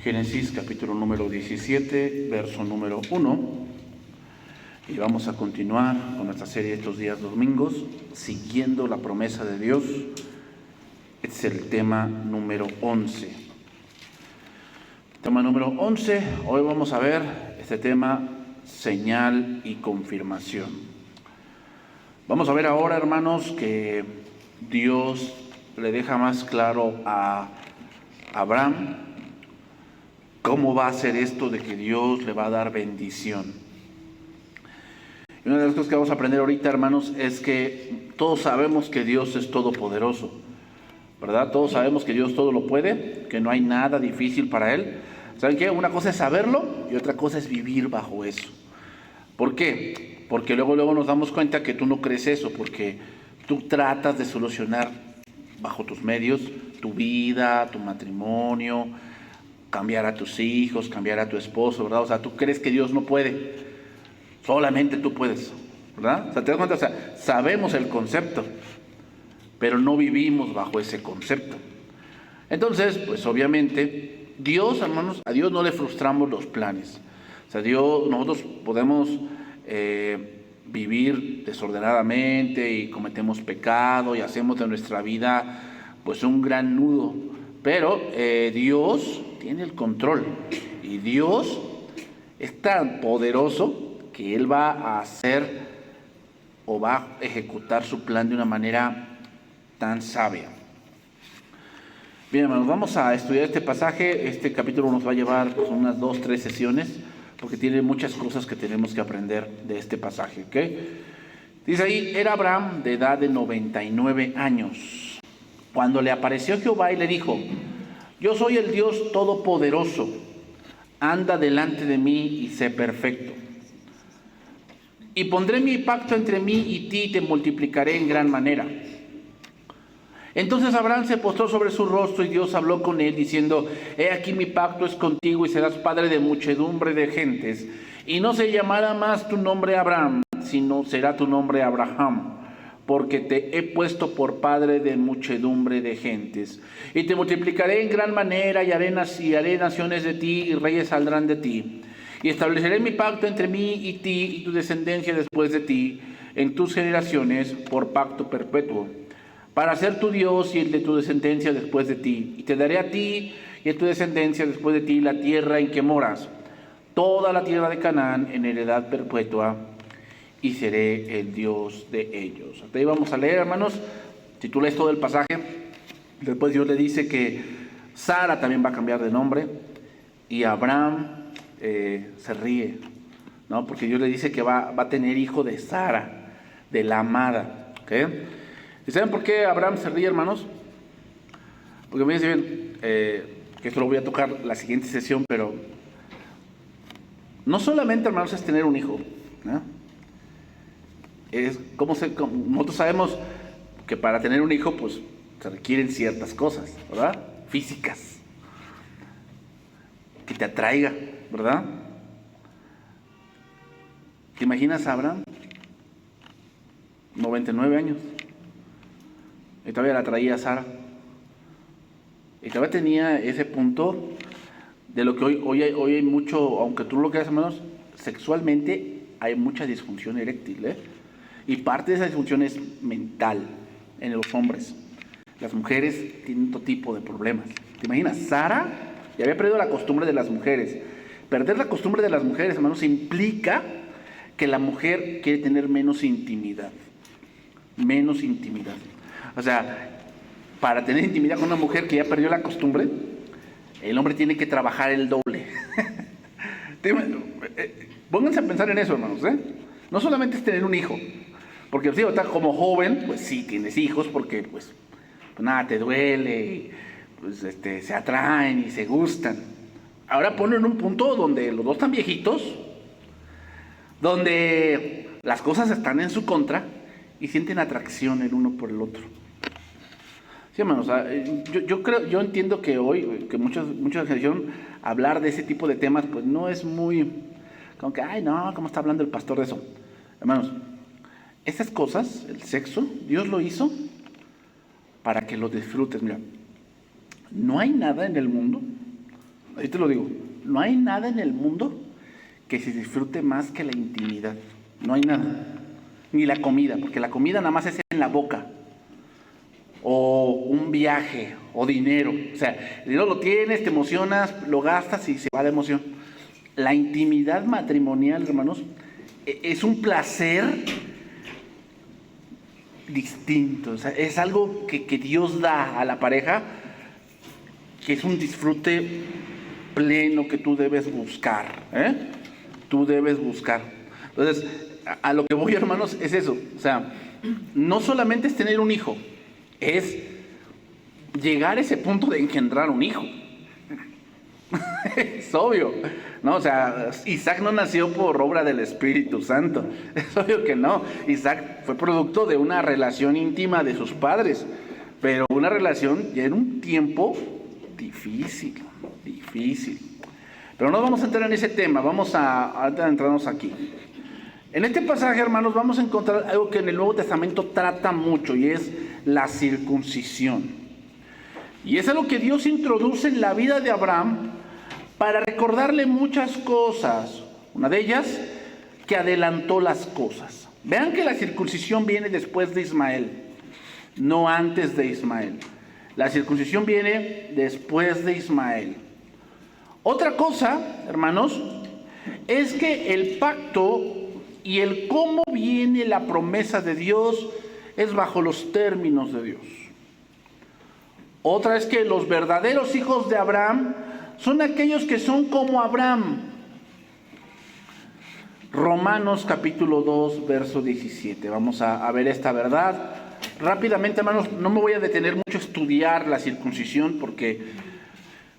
Génesis capítulo número 17, verso número 1. Y vamos a continuar con nuestra serie de estos días domingos, siguiendo la promesa de Dios. Este es el tema número 11. Tema número 11, hoy vamos a ver este tema, señal y confirmación. Vamos a ver ahora, hermanos, que Dios le deja más claro a Abraham cómo va a ser esto de que Dios le va a dar bendición. Y una de las cosas que vamos a aprender ahorita, hermanos, es que todos sabemos que Dios es todopoderoso, ¿verdad? Todos sabemos que Dios todo lo puede, que no hay nada difícil para Él. ¿Saben qué? Una cosa es saberlo y otra cosa es vivir bajo eso. ¿Por qué? Porque luego nos damos cuenta que tú no crees eso, porque tú tratas de solucionar bajo tus medios tu vida, tu matrimonio, cambiar a tus hijos, cambiar a tu esposo, ¿verdad? O sea, tú crees que Dios no puede, solamente tú puedes, ¿verdad? O sea, ¿te das cuenta? O sea, sabemos el concepto, pero no vivimos bajo ese concepto. Entonces, pues obviamente, Dios, hermanos, a Dios no le frustramos los planes. O sea, nosotros podemos vivir desordenadamente y cometemos pecado y hacemos de nuestra vida pues un gran nudo, pero Dios tiene el control y Dios es tan poderoso que Él va a hacer o va a ejecutar su plan de una manera tan sabia. Bien, hermanos, vamos a estudiar este pasaje. Este capítulo nos va a llevar pues, unas 2-3 sesiones, porque tiene muchas cosas que tenemos que aprender de este pasaje, ¿ok? Dice ahí, era Abraham de edad de 99 años, cuando le apareció Jehová y le dijo: yo soy el Dios todopoderoso, anda delante de mí y sé perfecto. Y pondré mi pacto entre mí y ti y te multiplicaré en gran manera. Entonces Abraham se postró sobre su rostro y Dios habló con él diciendo: he aquí mi pacto es contigo y serás padre de muchedumbre de gentes. Y no se llamará más tu nombre Abraham, sino será tu nombre Abraham, porque te he puesto por padre de muchedumbre de gentes. Y te multiplicaré en gran manera y haré naciones de ti y reyes saldrán de ti. Y estableceré mi pacto entre mí y ti y tu descendencia después de ti, en tus generaciones, por pacto perpetuo, para ser tu Dios y el de tu descendencia después de ti. Y te daré a ti y a tu descendencia después de ti la tierra en que moras, toda la tierra de Canaán en heredad perpetua, y seré el Dios de ellos. Hasta ahí vamos a leer, hermanos. Si tú lees todo el pasaje, después Dios le dice que Sara también va a cambiar de nombre, y Abraham se ríe, ¿no? Porque Dios le dice que va a tener hijo de Sara, de la amada, ¿ok? ¿Y saben por qué Abraham se ríe, hermanos? Porque me dicen que esto lo voy a tocar la siguiente sesión, pero no solamente, hermanos, es tener un hijo, ¿no? Nosotros sabemos que para tener un hijo, pues, se requieren ciertas cosas, ¿verdad? Físicas, que te atraiga, ¿verdad? ¿Te imaginas a Abraham? 99 años. Y todavía la traía Sara. Y todavía tenía ese punto de lo que hoy hay mucho, aunque tú lo creas, hermanos, sexualmente hay mucha disfunción eréctil, ¿eh? Y parte de esa disfunción es mental en los hombres. Las mujeres tienen otro tipo de problemas. ¿Te imaginas? Sara ya había perdido la costumbre de las mujeres. Perder la costumbre de las mujeres, hermanos, implica que la mujer quiere tener menos intimidad. Menos intimidad. O sea, para tener intimidad con una mujer que ya perdió la costumbre, el hombre tiene que trabajar el doble. Pónganse a pensar en eso, hermanos, ¿eh? No solamente es tener un hijo, porque si estás como joven, pues sí tienes hijos, porque pues nada te duele, pues se atraen y se gustan. Ahora ponlo en un punto donde los dos están viejitos, donde las cosas están en su contra y sienten atracción el uno por el otro. Sí, hermanos, yo entiendo que hoy, que mucha generación, hablar de ese tipo de temas, pues no es muy, como que, ay no, ¿cómo está hablando el pastor de eso? Hermanos, estas cosas, el sexo, Dios lo hizo para que lo disfrutes. Mira, no hay nada en el mundo Ahí te lo digo, no hay nada en el mundo que se disfrute más que la intimidad. No hay nada. Ni la comida, porque la comida nada más es en la boca. O un viaje, o dinero. O sea, el dinero lo tienes, te emocionas, lo gastas y se va la emoción. La intimidad matrimonial, hermanos, es un placer distinto. O sea, es algo que Dios da a la pareja, que es un disfrute pleno que tú debes buscar. Tú debes buscar. Entonces, a lo que voy, hermanos, es eso. O sea, no solamente es tener un hijo, es llegar a ese punto de engendrar un hijo. Es obvio, ¿no? O sea, Isaac no nació por obra del Espíritu Santo. Es obvio que no. Isaac fue producto de una relación íntima de sus padres, pero una relación ya en un tiempo difícil. Pero no vamos a entrar en ese tema, vamos a entrarnos aquí. En este pasaje, hermanos, vamos a encontrar algo que en el Nuevo Testamento trata mucho, y es la circuncisión. Y es algo que Dios introduce en la vida de Abraham para recordarle muchas cosas. Una de ellas, que adelantó las cosas. Vean que la circuncisión viene después de Ismael, no antes de Ismael. La circuncisión viene después de Ismael. Otra cosa, hermanos, es que el pacto y el cómo viene la promesa de Dios es bajo los términos de Dios. Otra es que los verdaderos hijos de Abraham son aquellos que son como Abraham. Romanos capítulo 2, verso 17. Vamos a ver esta verdad. Rápidamente, hermanos, no me voy a detener mucho a estudiar la circuncisión porque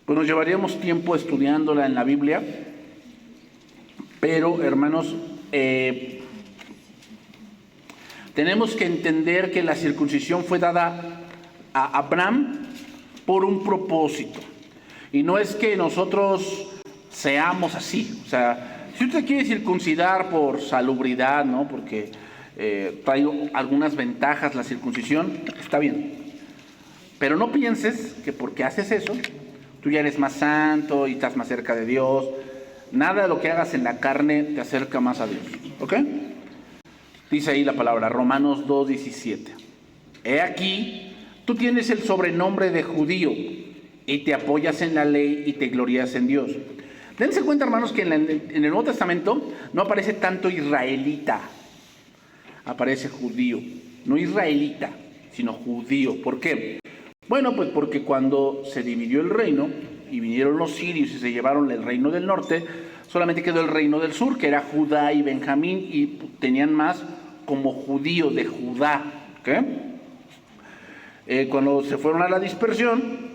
pues, nos llevaríamos tiempo estudiándola en la Biblia. Pero, hermanos, tenemos que entender que la circuncisión fue dada a Abraham por un propósito. Y no es que nosotros seamos así. O sea, si usted quiere circuncidar por salubridad, ¿no? Porque trae algunas ventajas la circuncisión, está bien. Pero no pienses que porque haces eso, tú ya eres más santo y estás más cerca de Dios. Nada de lo que hagas en la carne te acerca más a Dios. ¿Ok? Dice ahí la palabra, Romanos 2:17. He aquí, tú tienes el sobrenombre de judío y te apoyas en la ley y te glorías en Dios. Dense cuenta, hermanos, que en el Nuevo Testamento no aparece tanto israelita. Aparece judío. No israelita, sino judío. ¿Por qué? Bueno, pues porque cuando se dividió el reino y vinieron los sirios y se llevaron el reino del norte, solamente quedó el reino del sur, que era Judá y Benjamín, y tenían más como judío de Judá. ¿Okay? Cuando se fueron a la dispersión,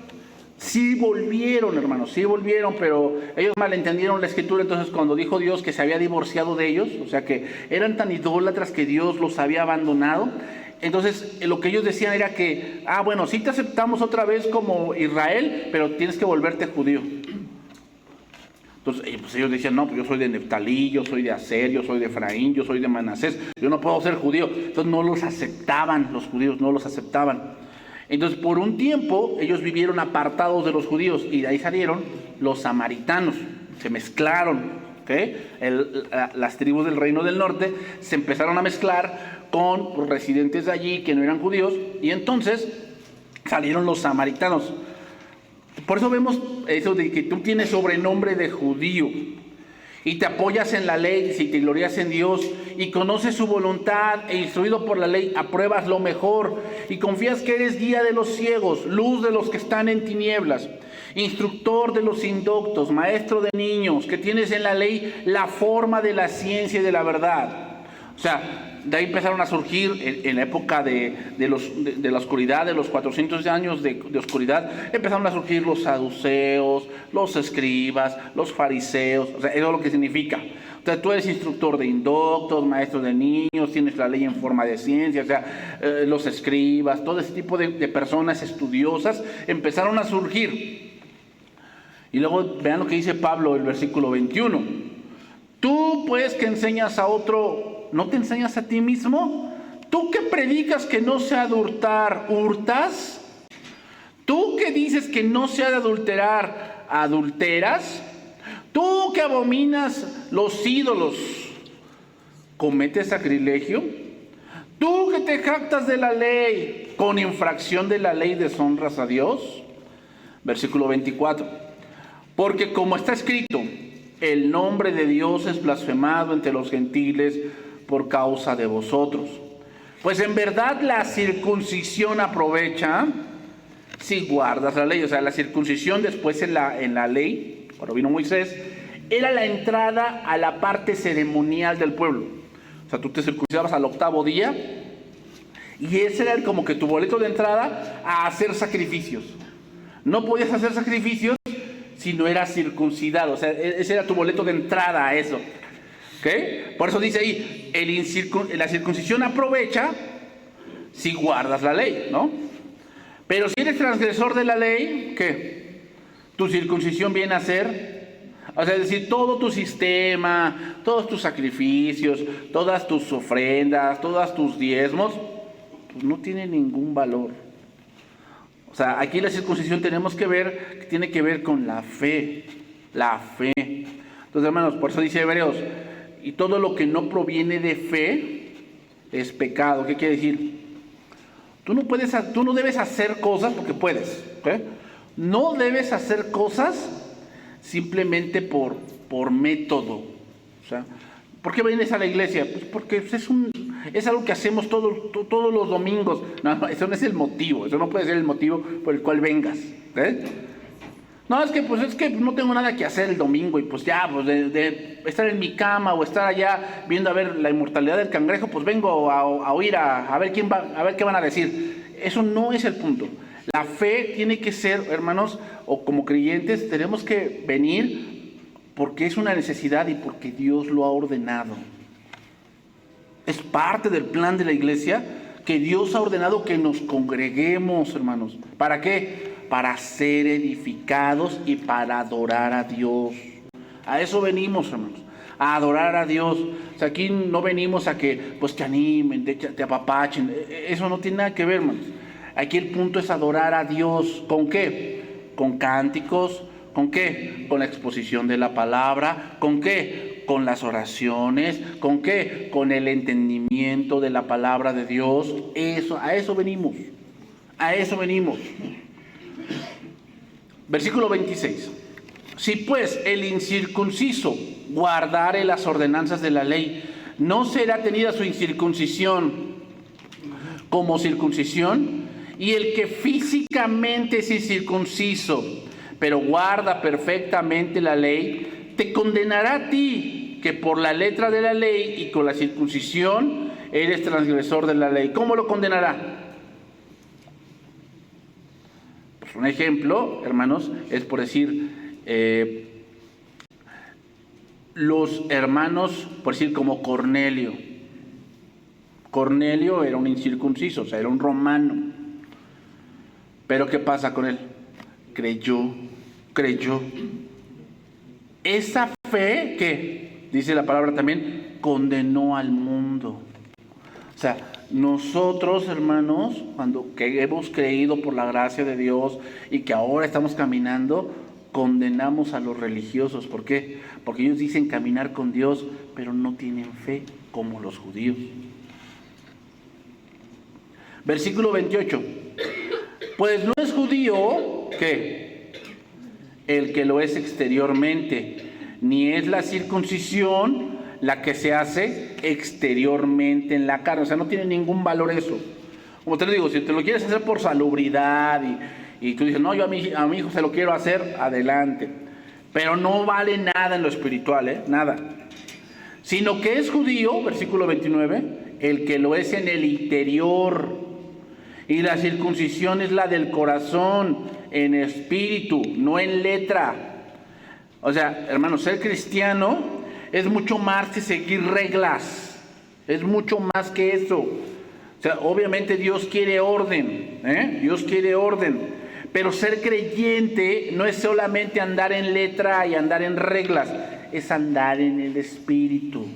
sí volvieron, hermanos, sí volvieron, pero ellos malentendieron la escritura. Entonces cuando dijo Dios que se había divorciado de ellos, o sea que eran tan idólatras que Dios los había abandonado, entonces lo que ellos decían era que, bueno, sí te aceptamos otra vez como Israel, pero tienes que volverte judío. Entonces pues ellos decían, no, pues yo soy de Neftalí, yo soy de Aser, yo soy de Efraín, yo soy de Manasés, yo no puedo ser judío. Entonces no los aceptaban, los judíos no los aceptaban. Entonces por un tiempo ellos vivieron apartados de los judíos y de ahí salieron los samaritanos, se mezclaron. ¿Okay? Las tribus del reino del norte se empezaron a mezclar con los residentes de allí que no eran judíos, y entonces salieron los samaritanos. Por eso vemos eso de que tú tienes sobrenombre de judío y te apoyas en la ley y te glorías en Dios y conoces su voluntad e instruido por la ley apruebas lo mejor y confías que eres guía de los ciegos, luz de los que están en tinieblas, instructor de los indoctos, maestro de niños, que tienes en la ley la forma de la ciencia y de la verdad. O sea, de ahí empezaron a surgir en la época de la oscuridad, de los 400 años de oscuridad, empezaron a surgir los saduceos, los escribas, los fariseos. O sea, eso es lo que significa. O sea, tú eres instructor de indoctos, maestro de niños, tienes la ley en forma de ciencia, o sea, los escribas, todo ese tipo de personas estudiosas empezaron a surgir. Y luego vean lo que dice Pablo, el versículo 21. Tú pues que enseñas a otro, ¿no te enseñas a ti mismo? Tú que predicas que no se ha de hurtar, ¿hurtas? Tú que dices que no se ha de adulterar, adulteras, tú que abominas los ídolos, ¿cometes sacrilegio? Tú que te jactas de la ley, con infracción de la ley deshonras a Dios. Versículo 24. Porque como está escrito, el nombre de Dios es blasfemado entre los gentiles por causa de vosotros. Pues en verdad la circuncisión aprovecha si guardas la ley. O sea, la circuncisión después en la ley, cuando vino Moisés, era la entrada a la parte ceremonial del pueblo. O sea, tú te circuncidabas al 8º día y ese era como que tu boleto de entrada a hacer sacrificios. No podías hacer sacrificios si no eras circuncidado. O sea, ese era tu boleto de entrada a eso. ¿Okay? Por eso dice ahí, la circuncisión aprovecha si guardas la ley, ¿no? Pero si eres transgresor de la ley, ¿qué? Tu circuncisión viene a ser, o sea, es decir, todo tu sistema, todos tus sacrificios, todas tus ofrendas, todos tus diezmos, pues no tiene ningún valor. O sea, aquí la circuncisión tenemos que ver, que tiene que ver con la fe, la fe. Entonces, hermanos, por eso dice Hebreos, y todo lo que no proviene de fe es pecado. ¿Qué quiere decir? Tú no debes hacer cosas porque puedes, ¿okay? No debes hacer cosas simplemente por método. O sea, ¿por qué vienes a la iglesia? Pues porque es algo que hacemos todos los domingos. No, eso no es el motivo. Eso no puede ser el motivo por el cual vengas. No, es que no tengo nada que hacer el domingo y pues ya, pues de estar en mi cama o estar allá viendo a ver la inmortalidad del cangrejo, pues vengo a oír a ver a ver qué van a decir. Eso no es el punto. La fe tiene que ser, hermanos, o como creyentes, tenemos que venir porque es una necesidad y porque Dios lo ha ordenado. Es parte del plan de la iglesia que Dios ha ordenado que nos congreguemos, hermanos. ¿Para qué? Para ser edificados y para adorar a Dios. A eso venimos, hermanos, a adorar a Dios. O sea, aquí no venimos a que pues te animen, te apapachen. Eso no tiene nada que ver, hermanos. Aquí el punto es adorar a Dios. ¿Con qué? Con cánticos. ¿Con qué? Con la exposición de la palabra. ¿Con qué? Con las oraciones. ¿Con qué? Con el entendimiento de la palabra de Dios. A eso venimos. A eso venimos. Versículo 26. Si pues el incircunciso guardare las ordenanzas de la ley, ¿no será tenida su incircuncisión como circuncisión? Y el que físicamente es incircunciso, pero guarda perfectamente la ley, te condenará a ti, que por la letra de la ley y con la circuncisión eres transgresor de la ley. ¿Cómo lo condenará? Pues un ejemplo, hermanos, es por decir, los hermanos, por decir como Cornelio. Cornelio era un incircunciso, o sea, era un romano. Pero ¿qué pasa con él? Creyó. Esa fe que, dice la palabra también, condenó al mundo. O sea, nosotros, hermanos, que hemos creído por la gracia de Dios y que ahora estamos caminando, condenamos a los religiosos. ¿Por qué? Porque ellos dicen caminar con Dios, pero no tienen fe como los judíos. Versículo 28. Pues no es judío, ¿qué? El que lo es exteriormente, ni es la circuncisión la que se hace exteriormente en la carne. O sea, no tiene ningún valor eso. Como te lo digo, si te lo quieres hacer por salubridad y tú dices, no, yo a mi hijo se lo quiero hacer, adelante. Pero no vale nada en lo espiritual, nada. Sino que es judío, versículo 29, el que lo es en el interior. Y la circuncisión es la del corazón, en espíritu, no en letra. O sea, hermanos, ser cristiano es mucho más que seguir reglas. Es mucho más que eso. O sea, obviamente Dios quiere orden, Dios quiere orden. Pero ser creyente no es solamente andar en letra y andar en reglas, es andar en el espíritu.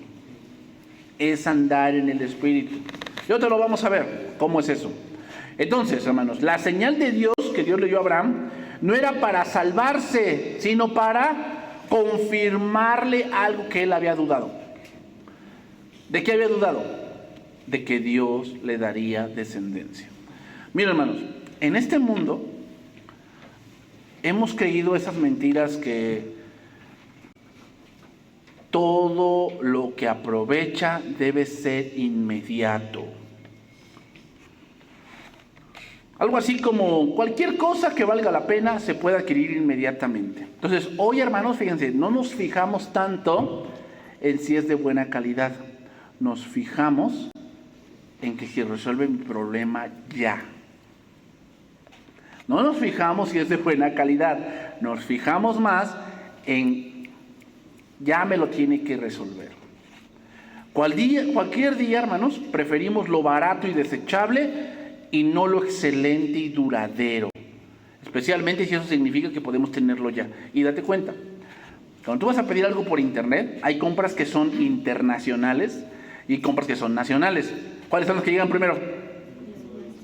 Es andar en el espíritu. Y ahora lo vamos a ver, ¿cómo es eso? Entonces, hermanos, la señal de Dios que Dios le dio a Abraham No era para salvarse, sino para confirmarle algo que él había dudado. ¿De qué había dudado? De que Dios le daría descendencia. Miren, hermanos, en este mundo hemos creído esas mentiras que todo lo que aprovecha debe ser inmediato. Algo así como cualquier cosa que valga la pena se puede adquirir inmediatamente. Entonces, hoy, hermanos, fíjense, no nos fijamos tanto en si es de buena calidad. Nos fijamos en que si resuelve mi problema ya. No nos fijamos si es de buena calidad. Nos fijamos más en ya me lo tiene que resolver. Cualquier día, hermanos, preferimos lo barato y desechable y no lo excelente y duradero. Especialmente si eso significa que podemos tenerlo ya. Y date cuenta, cuando tú vas a pedir algo por internet, hay compras que son internacionales y compras que son nacionales. ¿Cuáles son las que llegan primero?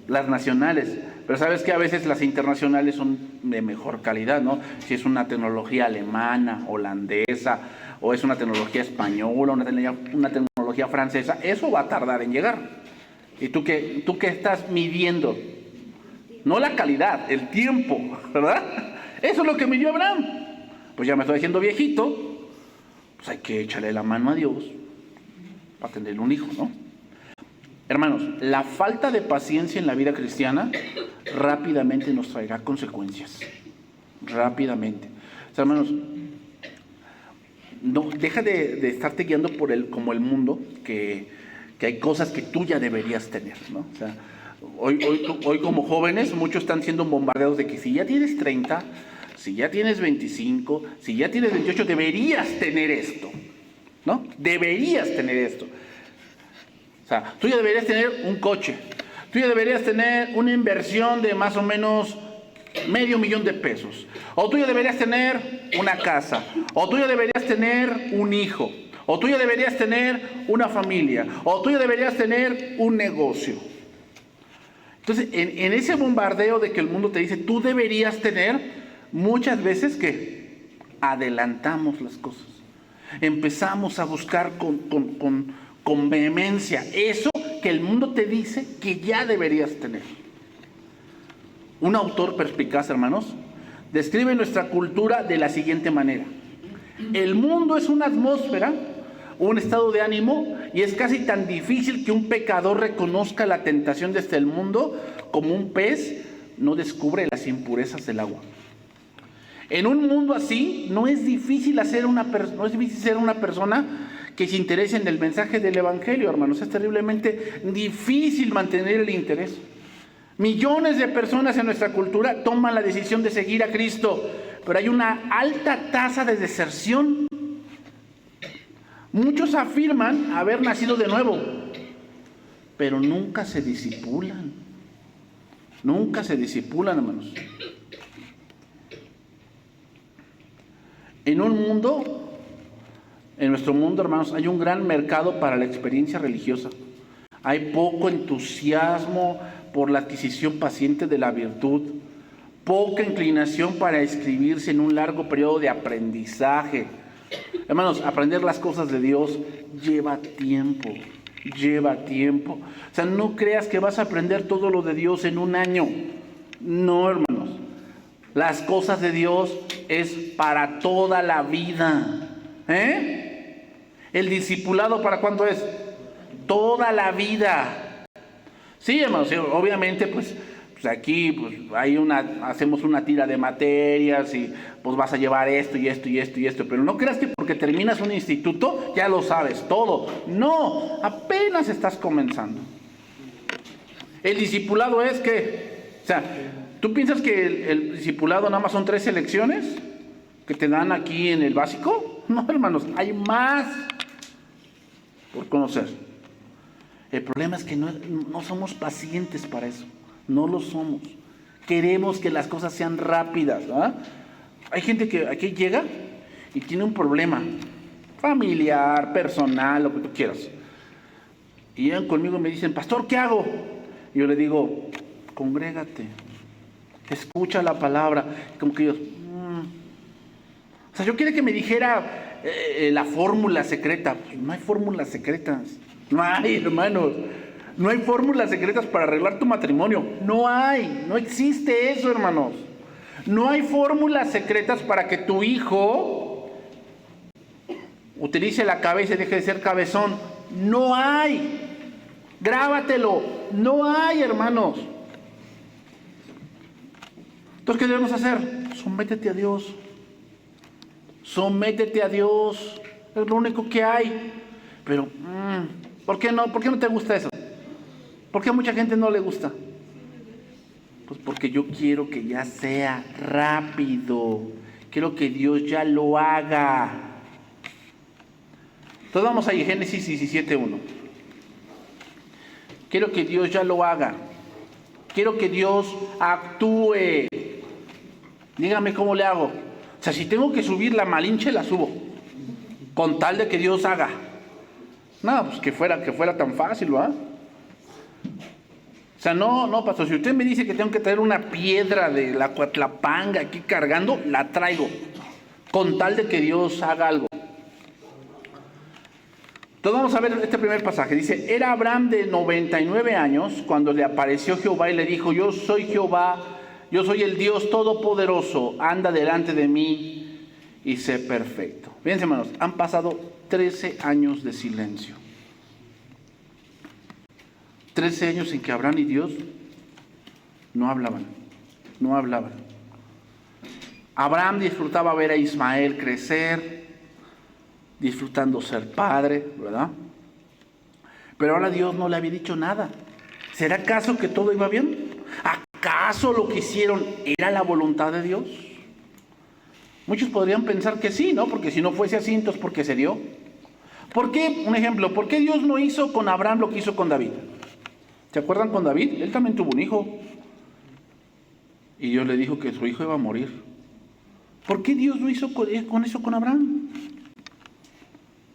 Las nacionales. Pero sabes que a veces las internacionales son de mejor calidad, ¿no? Si es una tecnología alemana, holandesa, o es una tecnología española, una tecnología francesa, eso va a tardar en llegar. ¿Y tú qué estás midiendo? No la calidad, el tiempo, ¿verdad? Eso es lo que midió Abraham. Pues ya me estoy haciendo viejito, pues hay que echarle la mano a Dios para tener un hijo, ¿no? Hermanos, la falta de paciencia en la vida cristiana rápidamente nos traerá consecuencias. Rápidamente. O sea, hermanos, no, deja de estarte guiando como el mundo, que hay cosas que tú ya deberías tener, ¿no? O sea, hoy como jóvenes, muchos están siendo bombardeados de que si ya tienes 30, si ya tienes 25, si ya tienes 28, deberías tener esto, ¿no? Deberías tener esto. O sea, tú ya deberías tener un coche, tú ya deberías tener una inversión de más o menos $500,000, o tú ya deberías tener una casa, o tú ya deberías tener un hijo, o tú ya deberías tener una familia, o tú ya deberías tener un negocio. Entonces, en ese bombardeo de que el mundo te dice, tú deberías tener, muchas veces que adelantamos las cosas. Empezamos a buscar con vehemencia eso que el mundo te dice que ya deberías tener. Un autor perspicaz, hermanos, describe nuestra cultura de la siguiente manera. El mundo es una atmósfera, un estado de ánimo, y es casi tan difícil que un pecador reconozca la tentación desde el mundo como un pez no descubre las impurezas del agua. En un mundo así, no es difícil ser una persona que se interese en el mensaje del Evangelio, hermanos. Es terriblemente difícil mantener el interés. Millones de personas en nuestra cultura toman la decisión de seguir a Cristo, pero hay una alta tasa de deserción. Muchos afirman haber nacido de nuevo, pero nunca se disipulan. Nunca se disipulan, hermanos. En nuestro mundo, hermanos, hay un gran mercado para la experiencia religiosa. Hay poco entusiasmo por la adquisición paciente de la virtud, poca inclinación para inscribirse en un largo periodo de aprendizaje. Hermanos, aprender las cosas de Dios lleva tiempo. O sea, no creas que vas a aprender todo lo de Dios en un año. No, hermanos. Las cosas de Dios es para toda la vida. ¿El discipulado para cuándo es? Toda la vida. Sí, hermanos, obviamente, pues aquí pues hacemos una tira de materias y pues vas a llevar esto y esto y esto y esto, pero no creas que porque terminas un instituto ya lo sabes todo. No, apenas estás comenzando. El discipulado es que, o sea, ¿tú piensas que el discipulado nada más son 3 lecciones que te dan aquí en el básico? No, hermanos, hay más por conocer. El problema es que no somos pacientes para eso. No lo somos. Queremos que las cosas sean rápidas, ¿verdad? Hay gente que aquí llega y tiene un problema familiar, personal, lo que tú quieras. Y llegan conmigo y me dicen, pastor, ¿qué hago? Y yo le digo, congrégate. escucha la palabra, como que ellos... O sea, yo quería que me dijera la fórmula secreta. Pues no hay fórmulas secretas. No hay, hermanos. No hay fórmulas secretas para arreglar tu matrimonio. No hay. No existe eso, hermanos. No hay fórmulas secretas para que tu hijo utilice la cabeza y deje de ser cabezón. No hay. Grábatelo. No hay, hermanos. Entonces, ¿qué debemos hacer? Sométete a Dios. Sométete a Dios. Es lo único que hay. Pero, ¿por qué no? ¿Por qué no te gusta eso? ¿Por qué a mucha gente no le gusta? Pues porque yo quiero que ya sea rápido. Quiero que Dios ya lo haga. Entonces vamos ahí, Génesis 17:1. Quiero que Dios ya lo haga. Quiero que Dios actúe. Dígame cómo le hago. O sea, si tengo que subir la Malinche, la subo. Con tal de que Dios haga. No, pues que fuera tan fácil, ¿verdad? O sea, no, pastor, si usted me dice que tengo que traer una piedra de la Coatlapanga aquí cargando, la traigo. Con tal de que Dios haga algo. Entonces vamos a ver este primer pasaje. Dice, era Abraham de 99 años cuando le apareció Jehová y le dijo, yo soy Jehová, yo soy el Dios Todopoderoso, anda delante de mí y sé perfecto. Fíjense, hermanos, han pasado 13 años de silencio. 13 años en que Abraham y Dios no hablaban. Abraham disfrutaba ver a Ismael crecer, disfrutando ser padre, ¿verdad? Pero ahora Dios no le había dicho nada. ¿Será acaso que todo iba bien? ¿Acaso lo que hicieron era la voluntad de Dios? Muchos podrían pensar que sí, ¿no? Porque si no fuese así, entonces ¿por qué se dio? ¿Por qué? Un ejemplo, ¿por qué Dios no hizo con Abraham lo que hizo con David? ¿Se acuerdan con David? Él también tuvo un hijo. Y Dios le dijo que su hijo iba a morir. ¿Por qué Dios no hizo con eso con Abraham?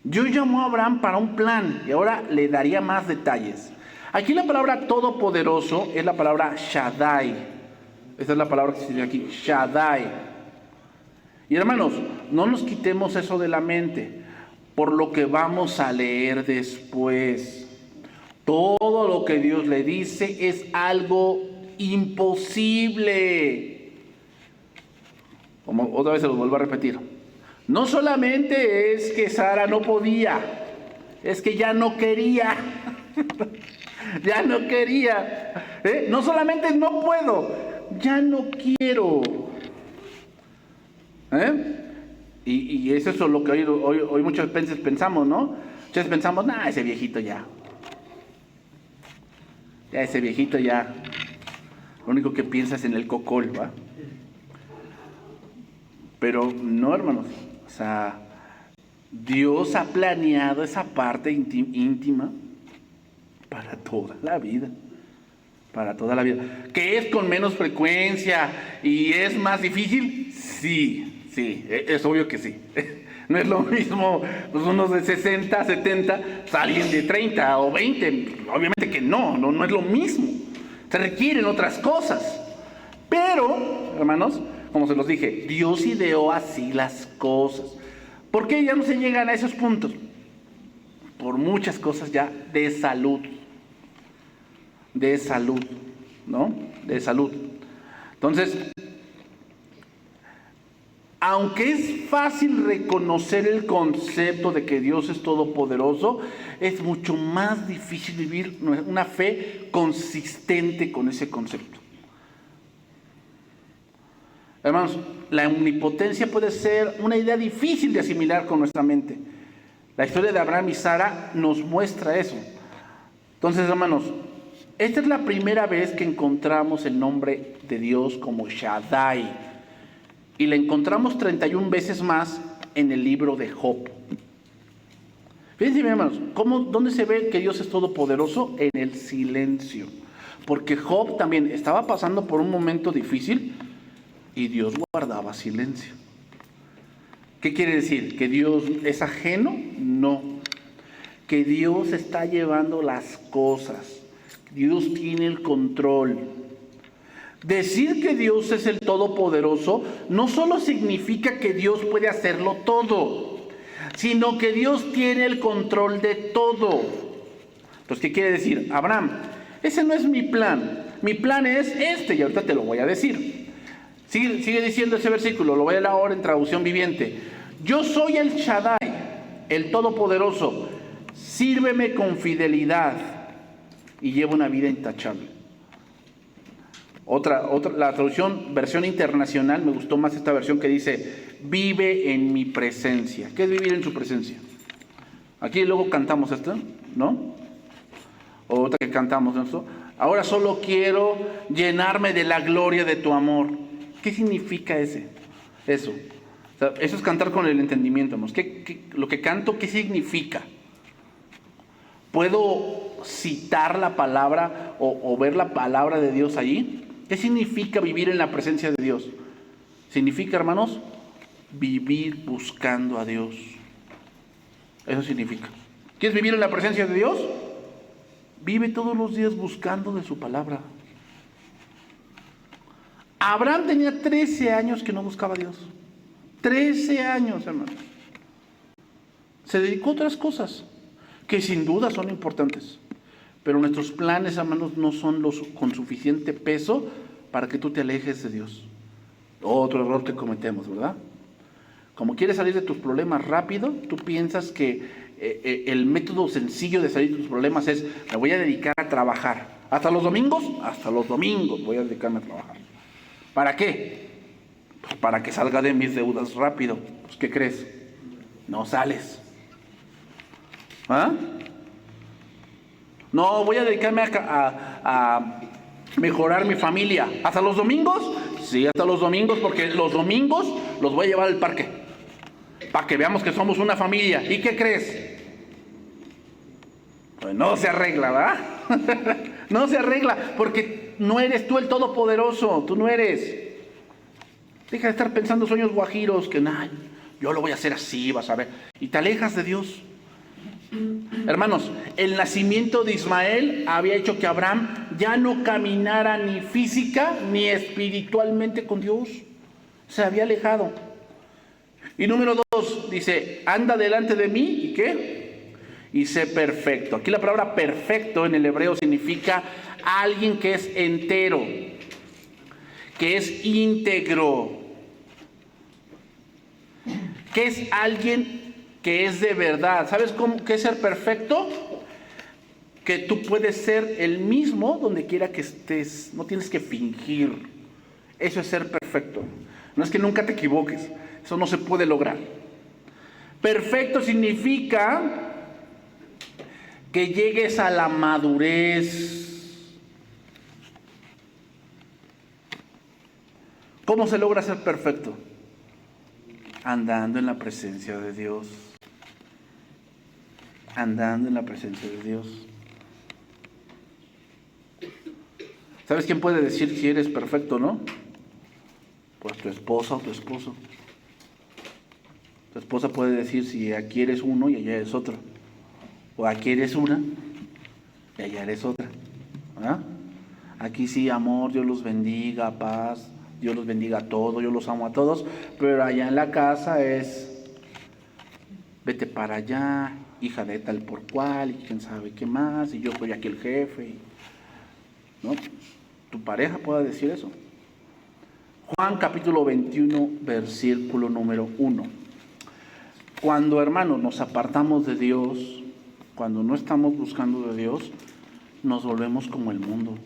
Dios llamó a Abraham para un plan y ahora le daría más detalles. Aquí la palabra todopoderoso es la palabra Shaddai. Esa es la palabra que se dice aquí, Shaddai. Y hermanos, no nos quitemos eso de la mente, por lo que vamos a leer después. Todo lo que Dios le dice es algo imposible. Como otra vez se lo vuelvo a repetir. No solamente es que Sara no podía, es que ya no quería. Ya no quería. No solamente no puedo, ya no quiero. Y eso es lo que hoy muchas veces pensamos, ¿no? Muchas veces pensamos, ese viejito ya. Ya ese viejito ya. Lo único que piensa es en el cocol, ¿va? Pero no, hermanos. O sea, Dios ha planeado esa parte íntima para toda la vida. Para toda la vida. ¿Que es con menos frecuencia y es más difícil? Sí, es obvio que sí. No es lo mismo pues unos de 60, 70, alguien de 30 o 20. Obviamente que no es lo mismo. Se requieren otras cosas. Pero, hermanos, como se los dije, Dios ideó así las cosas. ¿Por qué ya no se llegan a esos puntos? Por muchas cosas ya de salud. ¿No? De salud. Entonces, aunque es fácil reconocer el concepto de que Dios es todopoderoso, es mucho más difícil vivir una fe consistente con ese concepto. Hermanos, la omnipotencia puede ser una idea difícil de asimilar con nuestra mente. La historia de Abraham y Sara nos muestra eso. Entonces, hermanos, esta es la primera vez que encontramos el nombre de Dios como Shaddai. Y la encontramos 31 veces más en el libro de Job. Fíjense, hermanos, ¿dónde se ve que Dios es todopoderoso? En el silencio. Porque Job también estaba pasando por un momento difícil y Dios guardaba silencio. ¿Qué quiere decir? ¿Que Dios es ajeno? No. Que Dios está llevando las cosas. Dios tiene el control. Decir que Dios es el Todopoderoso no solo significa que Dios puede hacerlo todo, sino que Dios tiene el control de todo. Entonces, ¿qué quiere decir? Abraham, ese no es mi plan. Mi plan es este, y ahorita te lo voy a decir. Sigue diciendo ese versículo, lo voy a leer ahora en traducción viviente. Yo soy el Shaddai, el Todopoderoso. Sírveme con fidelidad y lleva una vida intachable. La traducción, versión internacional, me gustó más esta versión que dice, vive en mi presencia. ¿Qué es vivir en su presencia? Aquí luego cantamos esto, ¿no? O otra que cantamos esto. Ahora solo quiero llenarme de la gloria de tu amor. ¿Qué significa eso? O sea, eso es cantar con el entendimiento, ¿no? Lo que canto, ¿qué significa? ¿Puedo citar la palabra o ver la palabra de Dios allí? ¿Qué significa vivir en la presencia de Dios? Significa, hermanos, vivir buscando a Dios. Eso significa. ¿Quieres vivir en la presencia de Dios? Vive todos los días buscando de su palabra. Abraham tenía 13 años que no buscaba a Dios. 13 años, hermanos. Se dedicó a otras cosas que sin duda son importantes. Pero nuestros planes, hermanos, no son los con suficiente peso para que tú te alejes de Dios. Otro error que cometemos, ¿verdad? Como quieres salir de tus problemas rápido, tú piensas que el método sencillo de salir de tus problemas es, me voy a dedicar a trabajar. ¿Hasta los domingos? Hasta los domingos voy a dedicarme a trabajar. ¿Para qué? Pues para que salga de mis deudas rápido. Pues, ¿qué crees? No sales. ¿Ah? No, voy a dedicarme a mejorar mi familia. ¿Hasta los domingos? Sí, hasta los domingos, porque los domingos los voy a llevar al parque. Para que veamos que somos una familia. ¿Y qué crees? Pues no se arregla, ¿verdad? No se arregla, porque no eres tú el Todopoderoso. Tú no eres. Deja de estar pensando sueños guajiros, que nah, yo lo voy a hacer así, vas a ver. Y te alejas de Dios. Hermanos, el nacimiento de Ismael había hecho que Abraham ya no caminara ni física ni espiritualmente con Dios. Se había alejado. Y número 2, dice, anda delante de mí, ¿y qué? Y sé perfecto. Aquí la palabra perfecto en el hebreo significa alguien que es entero, que es íntegro, que es alguien que es de verdad. ¿Sabes qué es ser perfecto? Que tú puedes ser el mismo donde quiera que estés. No tienes que fingir. Eso es ser perfecto. No es que nunca te equivoques. Eso no se puede lograr. Perfecto significa que llegues a la madurez. ¿Cómo se logra ser perfecto? Andando en la presencia de Dios. Andando en la presencia de Dios. ¿Sabes quién puede decir si eres perfecto o no? Pues tu esposa o tu esposo. Tu esposa puede decir si aquí eres uno y allá eres otro. O aquí eres una y allá eres otra. ¿Ah? Aquí sí, amor, Dios los bendiga, paz, Dios los bendiga a todos, yo los amo a todos. Pero allá en la casa es, vete para allá, hija de tal por cual, y quién sabe qué más, y yo soy aquí el jefe. ¿No? Tu pareja puede decir eso. Juan capítulo 21, versículo número 1. Cuando, hermanos, nos apartamos de Dios, cuando no estamos buscando de Dios, nos volvemos como el mundo.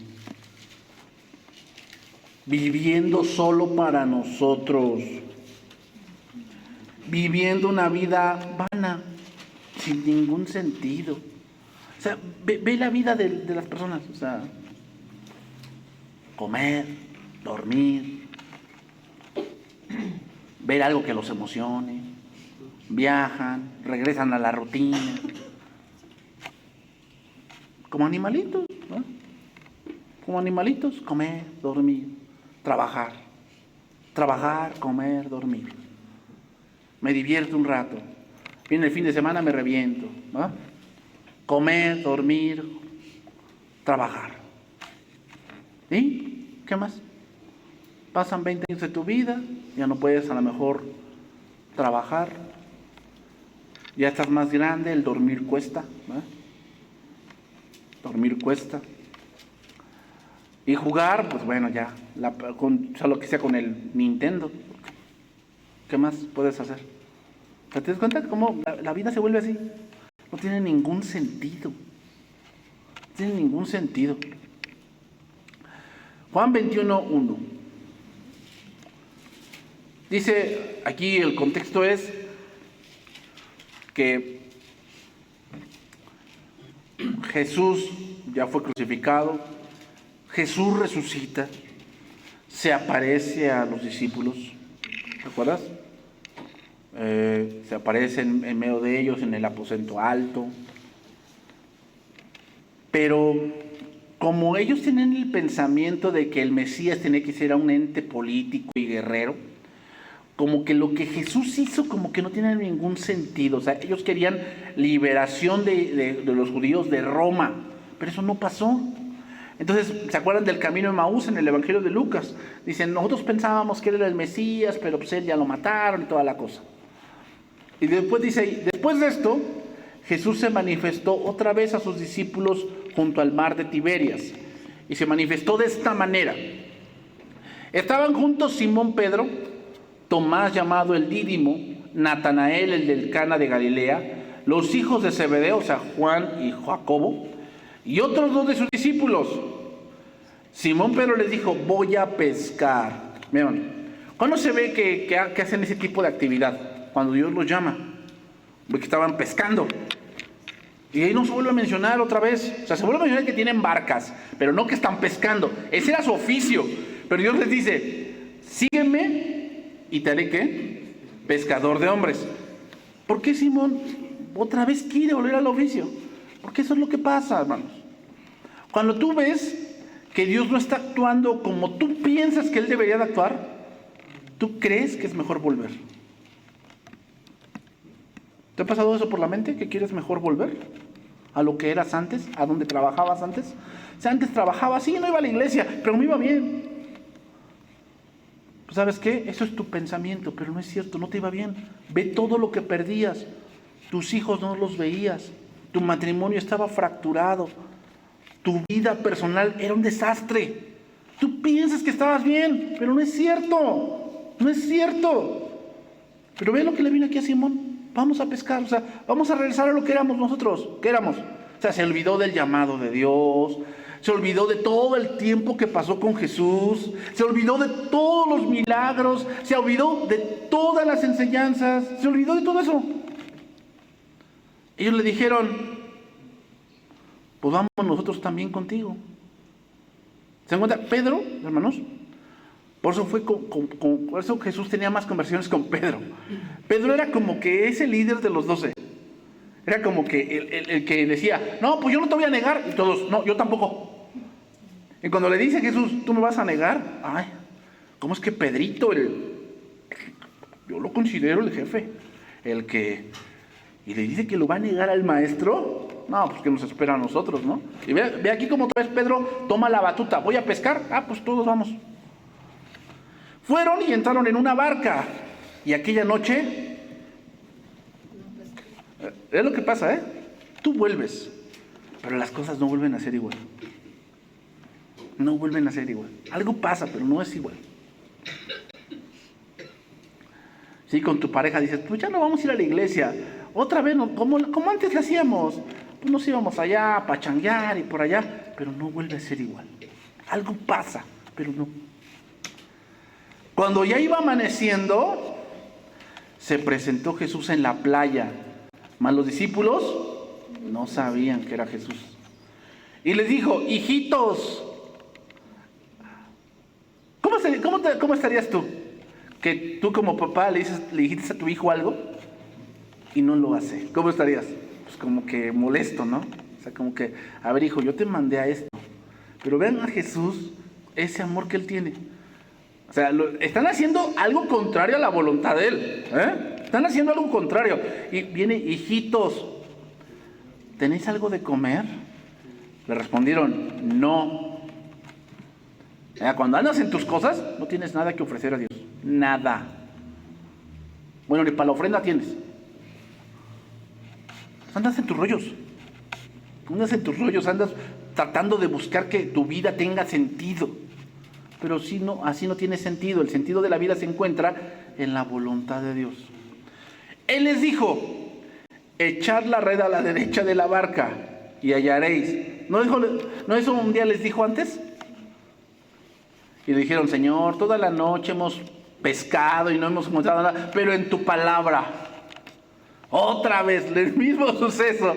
Viviendo solo para nosotros. Viviendo una vida vana, sin ningún sentido. O sea, ve la vida de las personas. O sea, comer, dormir, ver algo que los emocione, viajan, regresan a la rutina, como animalitos, ¿no? Como animalitos, comer, dormir, trabajar, comer, dormir. Me divierto un rato, viene el fin de semana, me reviento, ¿no? Comer, dormir, trabajar. ¿Y qué más? pasan 20 años de tu vida, ya no puedes a lo mejor trabajar, ya estás más grande, el dormir cuesta, ¿verdad? Dormir cuesta. Y jugar, pues bueno, ya, lo que sea con el Nintendo. ¿Qué más puedes hacer? ¿Te das cuenta cómo la vida se vuelve así? No tiene ningún sentido. No tiene ningún sentido. Juan 21:1. Dice, aquí el contexto es que Jesús ya fue crucificado, Jesús resucita, se aparece a los discípulos, ¿te acuerdas? Se aparece en medio de ellos en el aposento alto, pero como ellos tienen el pensamiento de que el Mesías tenía que ser un ente político y guerrero, como que lo que Jesús hizo como que no tiene ningún sentido. O sea, ellos querían liberación de los judíos de Roma, pero eso no pasó. Entonces, ¿se acuerdan del camino de Emaús en el Evangelio de Lucas? Dicen, nosotros pensábamos que él era el Mesías, pero pues él ya lo mataron y toda la cosa. Y después dice, después de esto, Jesús se manifestó otra vez a sus discípulos junto al mar de Tiberias. Y se manifestó de esta manera. Estaban juntos Simón Pedro, Tomás llamado el Dídimo, Natanael el del Cana de Galilea, los hijos de Zebedeo, o sea, Juan y Jacobo, y otros 2 de sus discípulos. Simón Pedro les dijo, voy a pescar. Vean, ¿cuándo se ve que hacen ese tipo de actividad? Cuando Dios los llama, porque estaban pescando. Y ahí no se vuelve a mencionar otra vez. O sea, se vuelve a mencionar que tienen barcas, pero no que están pescando. Ese era su oficio. Pero Dios les dice, sígueme y te haré, ¿qué? Pescador de hombres. ¿Por qué Simón otra vez quiere volver al oficio? Porque eso es lo que pasa, hermanos. Cuando tú ves que Dios no está actuando como tú piensas que Él debería de actuar, tú crees que es mejor volver. ¿Te ha pasado eso por la mente? ¿Que quieres mejor volver a lo que eras antes? ¿A donde trabajabas antes? O sea, antes trabajaba así, no iba a la iglesia, pero me iba bien. Pues ¿sabes qué? Eso es tu pensamiento, pero no es cierto, no te iba bien. Ve todo lo que perdías. Tus hijos no los veías. Tu matrimonio estaba fracturado. Tu vida personal era un desastre. Tú piensas que estabas bien, pero no es cierto. No es cierto. Pero ve lo que le vino aquí a Simón. Vamos a pescar, o sea, vamos a regresar a lo que éramos nosotros. ¿Qué éramos? O sea, se olvidó del llamado de Dios. Se olvidó de todo el tiempo que pasó con Jesús. Se olvidó de todos los milagros. Se olvidó de todas las enseñanzas. Se olvidó de todo eso. Ellos le dijeron, pues vamos nosotros también contigo. ¿Se dan cuenta? Pedro, hermanos, por eso por eso Jesús tenía más conversaciones con Pedro. Pedro era como que ese líder de los 12. Era como que el que decía, no, pues yo no te voy a negar. Y todos, no, yo tampoco. Y cuando le dice Jesús, ¿tú me vas a negar? Ay, ¿cómo es que Pedrito, yo lo considero el jefe, el que... Y le dice que lo va a negar al maestro? No, pues que nos espera a nosotros, ¿no? Y ve aquí como otra vez Pedro toma la batuta. ¿Voy a pescar? Ah, pues todos vamos. Fueron y entraron en una barca. Y aquella noche... Es lo que pasa, ¿eh? Tú vuelves, pero las cosas no vuelven a ser igual. No vuelven a ser igual. Algo pasa, pero no es igual. Sí, con tu pareja dices, pues ya no vamos a ir a la iglesia. Otra vez, como antes lo hacíamos. Pues nos íbamos allá a pachanguear y por allá, pero no vuelve a ser igual. Algo pasa, pero no. Cuando ya iba amaneciendo, se presentó Jesús en la playa. Mas los discípulos no sabían que era Jesús. Y les dijo, hijitos, ¿cómo estarías tú? Que tú como papá le dijiste a tu hijo algo y no lo hace. ¿Cómo estarías? Pues como que molesto, ¿no? O sea, como que, a ver hijo, yo te mandé a esto. Pero vean a Jesús, ese amor que Él tiene. O sea, están haciendo algo contrario a la voluntad de Él. Están haciendo algo contrario. Y viene, hijitos, ¿tenéis algo de comer? Le respondieron, no. Cuando andas en tus cosas, no tienes nada que ofrecer a Dios. Nada. Bueno, ni para la ofrenda tienes. Andas en tus rollos. Andas tratando de buscar que tu vida tenga sentido. Pero si no, así no tiene sentido. El sentido de la vida se encuentra en la voluntad de Dios. Él les dijo: echad la red a la derecha de la barca y hallaréis. ¿No eso un día les dijo antes? Y le dijeron: Señor, toda la noche hemos pescado y no hemos encontrado nada, pero en tu palabra. Otra vez, el mismo suceso.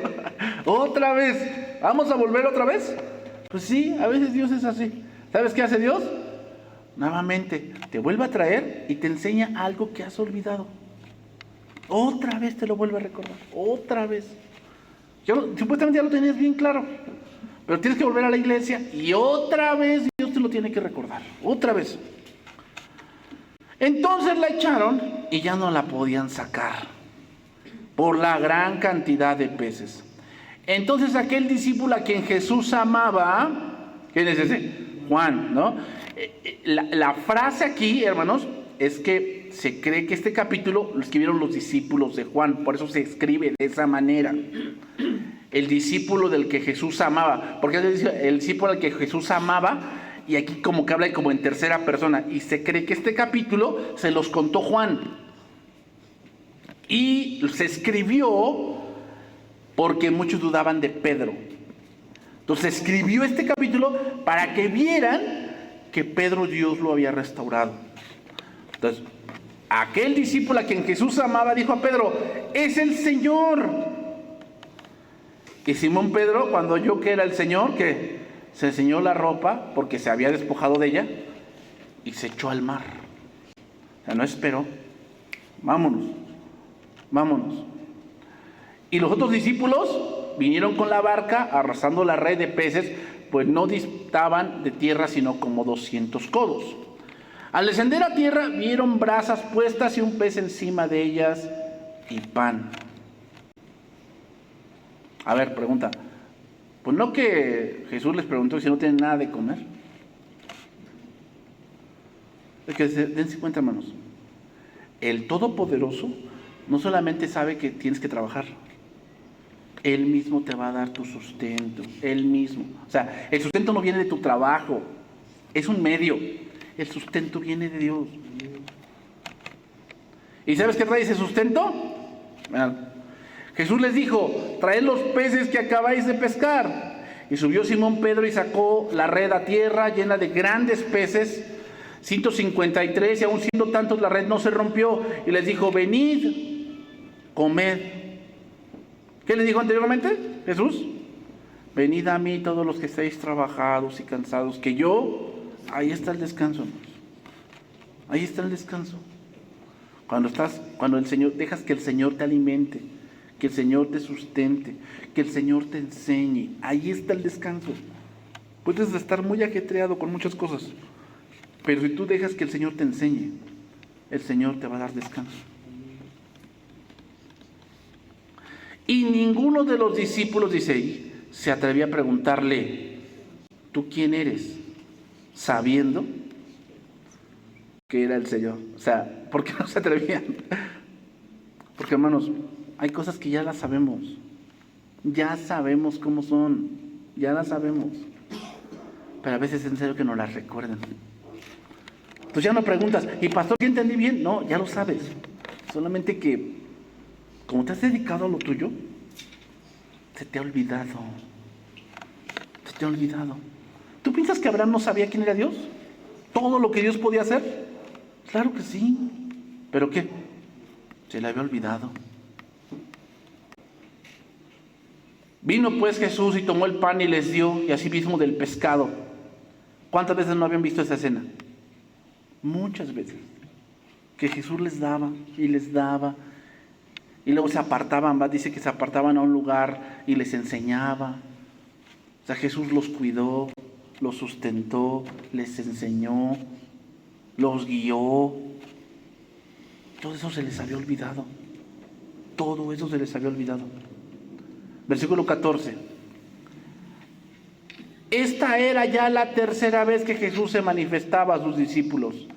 Otra vez. ¿Vamos a volver otra vez? Pues sí, a veces Dios es así. ¿Sabes qué hace Dios? Nuevamente, te vuelve a traer y te enseña algo que has olvidado. Otra vez te lo vuelve a recordar. Otra vez. Supuestamente ya lo tenías bien claro. Pero tienes que volver a la iglesia y otra vez Dios te lo tiene que recordar. Otra vez. Entonces la echaron y ya no la podían sacar por la gran cantidad de peces. Entonces aquel discípulo a quien Jesús amaba, ¿quién es ese? Juan, ¿no? La frase aquí, hermanos, es que se cree que este capítulo lo escribieron los discípulos de Juan, por eso se escribe de esa manera. El discípulo del que Jesús amaba, porque el discípulo al que Jesús amaba, y aquí como que habla como en tercera persona, y se cree que este capítulo se los contó Juan. Y se escribió porque muchos dudaban de Pedro. Entonces escribió este capítulo para que vieran que Pedro Dios lo había restaurado. Entonces, aquel discípulo a quien Jesús amaba dijo a Pedro: es el Señor. Y Simón Pedro, cuando oyó que era el Señor, que se enseñó la ropa porque se había despojado de ella y se echó al mar. O sea, no esperó. Vámonos. Y los otros discípulos vinieron con la barca arrasando la red de peces, pues no distaban de tierra sino como 200 codos. Al descender a tierra vieron brasas puestas y un pez encima de ellas y pan. A ver, pregunta. Pues no que Jesús les preguntó si no tienen nada de comer. Es que dense cuenta, hermanos. El Todopoderoso no solamente sabe que tienes que trabajar. Él mismo te va a dar tu sustento. Él mismo. O sea, el sustento no viene de tu trabajo. Es un medio. El sustento viene de Dios. ¿Y sabes qué trae ese sustento? Jesús les dijo: traed los peces que acabáis de pescar. Y subió Simón Pedro y sacó la red a tierra llena de grandes peces, 153, y aun siendo tantos la red no se rompió. Y les dijo: venid, comed. ¿Qué les dijo anteriormente Jesús? Venid a mí todos los que estáis trabajados y cansados, que yo... Ahí está el descanso, hermanos. Ahí está el descanso. Cuando el Señor, dejas que el Señor te alimente, que el Señor te sustente, que el Señor te enseñe. Ahí está el descanso. Puedes estar muy ajetreado con muchas cosas, pero si tú dejas que el Señor te enseñe, el Señor te va a dar descanso. Y ninguno de los discípulos, dice ahí, se atrevía a preguntarle: ¿tú quién eres? Sabiendo que era el Señor. O sea, ¿por qué no se atrevían? Porque, hermanos, hay cosas que ya las sabemos. Ya sabemos cómo son. Ya las sabemos. Pero a veces es en serio que nos las recuerden. Entonces ya no preguntas: ¿y pastor, ¿sí entendí bien? No, ya lo sabes. Solamente que, como te has dedicado a lo tuyo, se te ha olvidado. Se te ha olvidado. ¿Tú piensas que Abraham no sabía quién era Dios? ¿Todo lo que Dios podía hacer? Claro que sí. ¿Pero qué? Se le había olvidado. Vino pues Jesús y tomó el pan y les dio, y asimismo del pescado. ¿Cuántas veces no habían visto esa escena? Muchas veces. Que Jesús les daba y les daba. Y luego se apartaban, dice que se apartaban a un lugar y les enseñaba. O sea, Jesús los cuidó, los sustentó, les enseñó, los guió. Todo eso se les había olvidado. Todo eso se les había olvidado. Versículo 14. esta era ya la tercera vez que Jesús se manifestaba a sus discípulos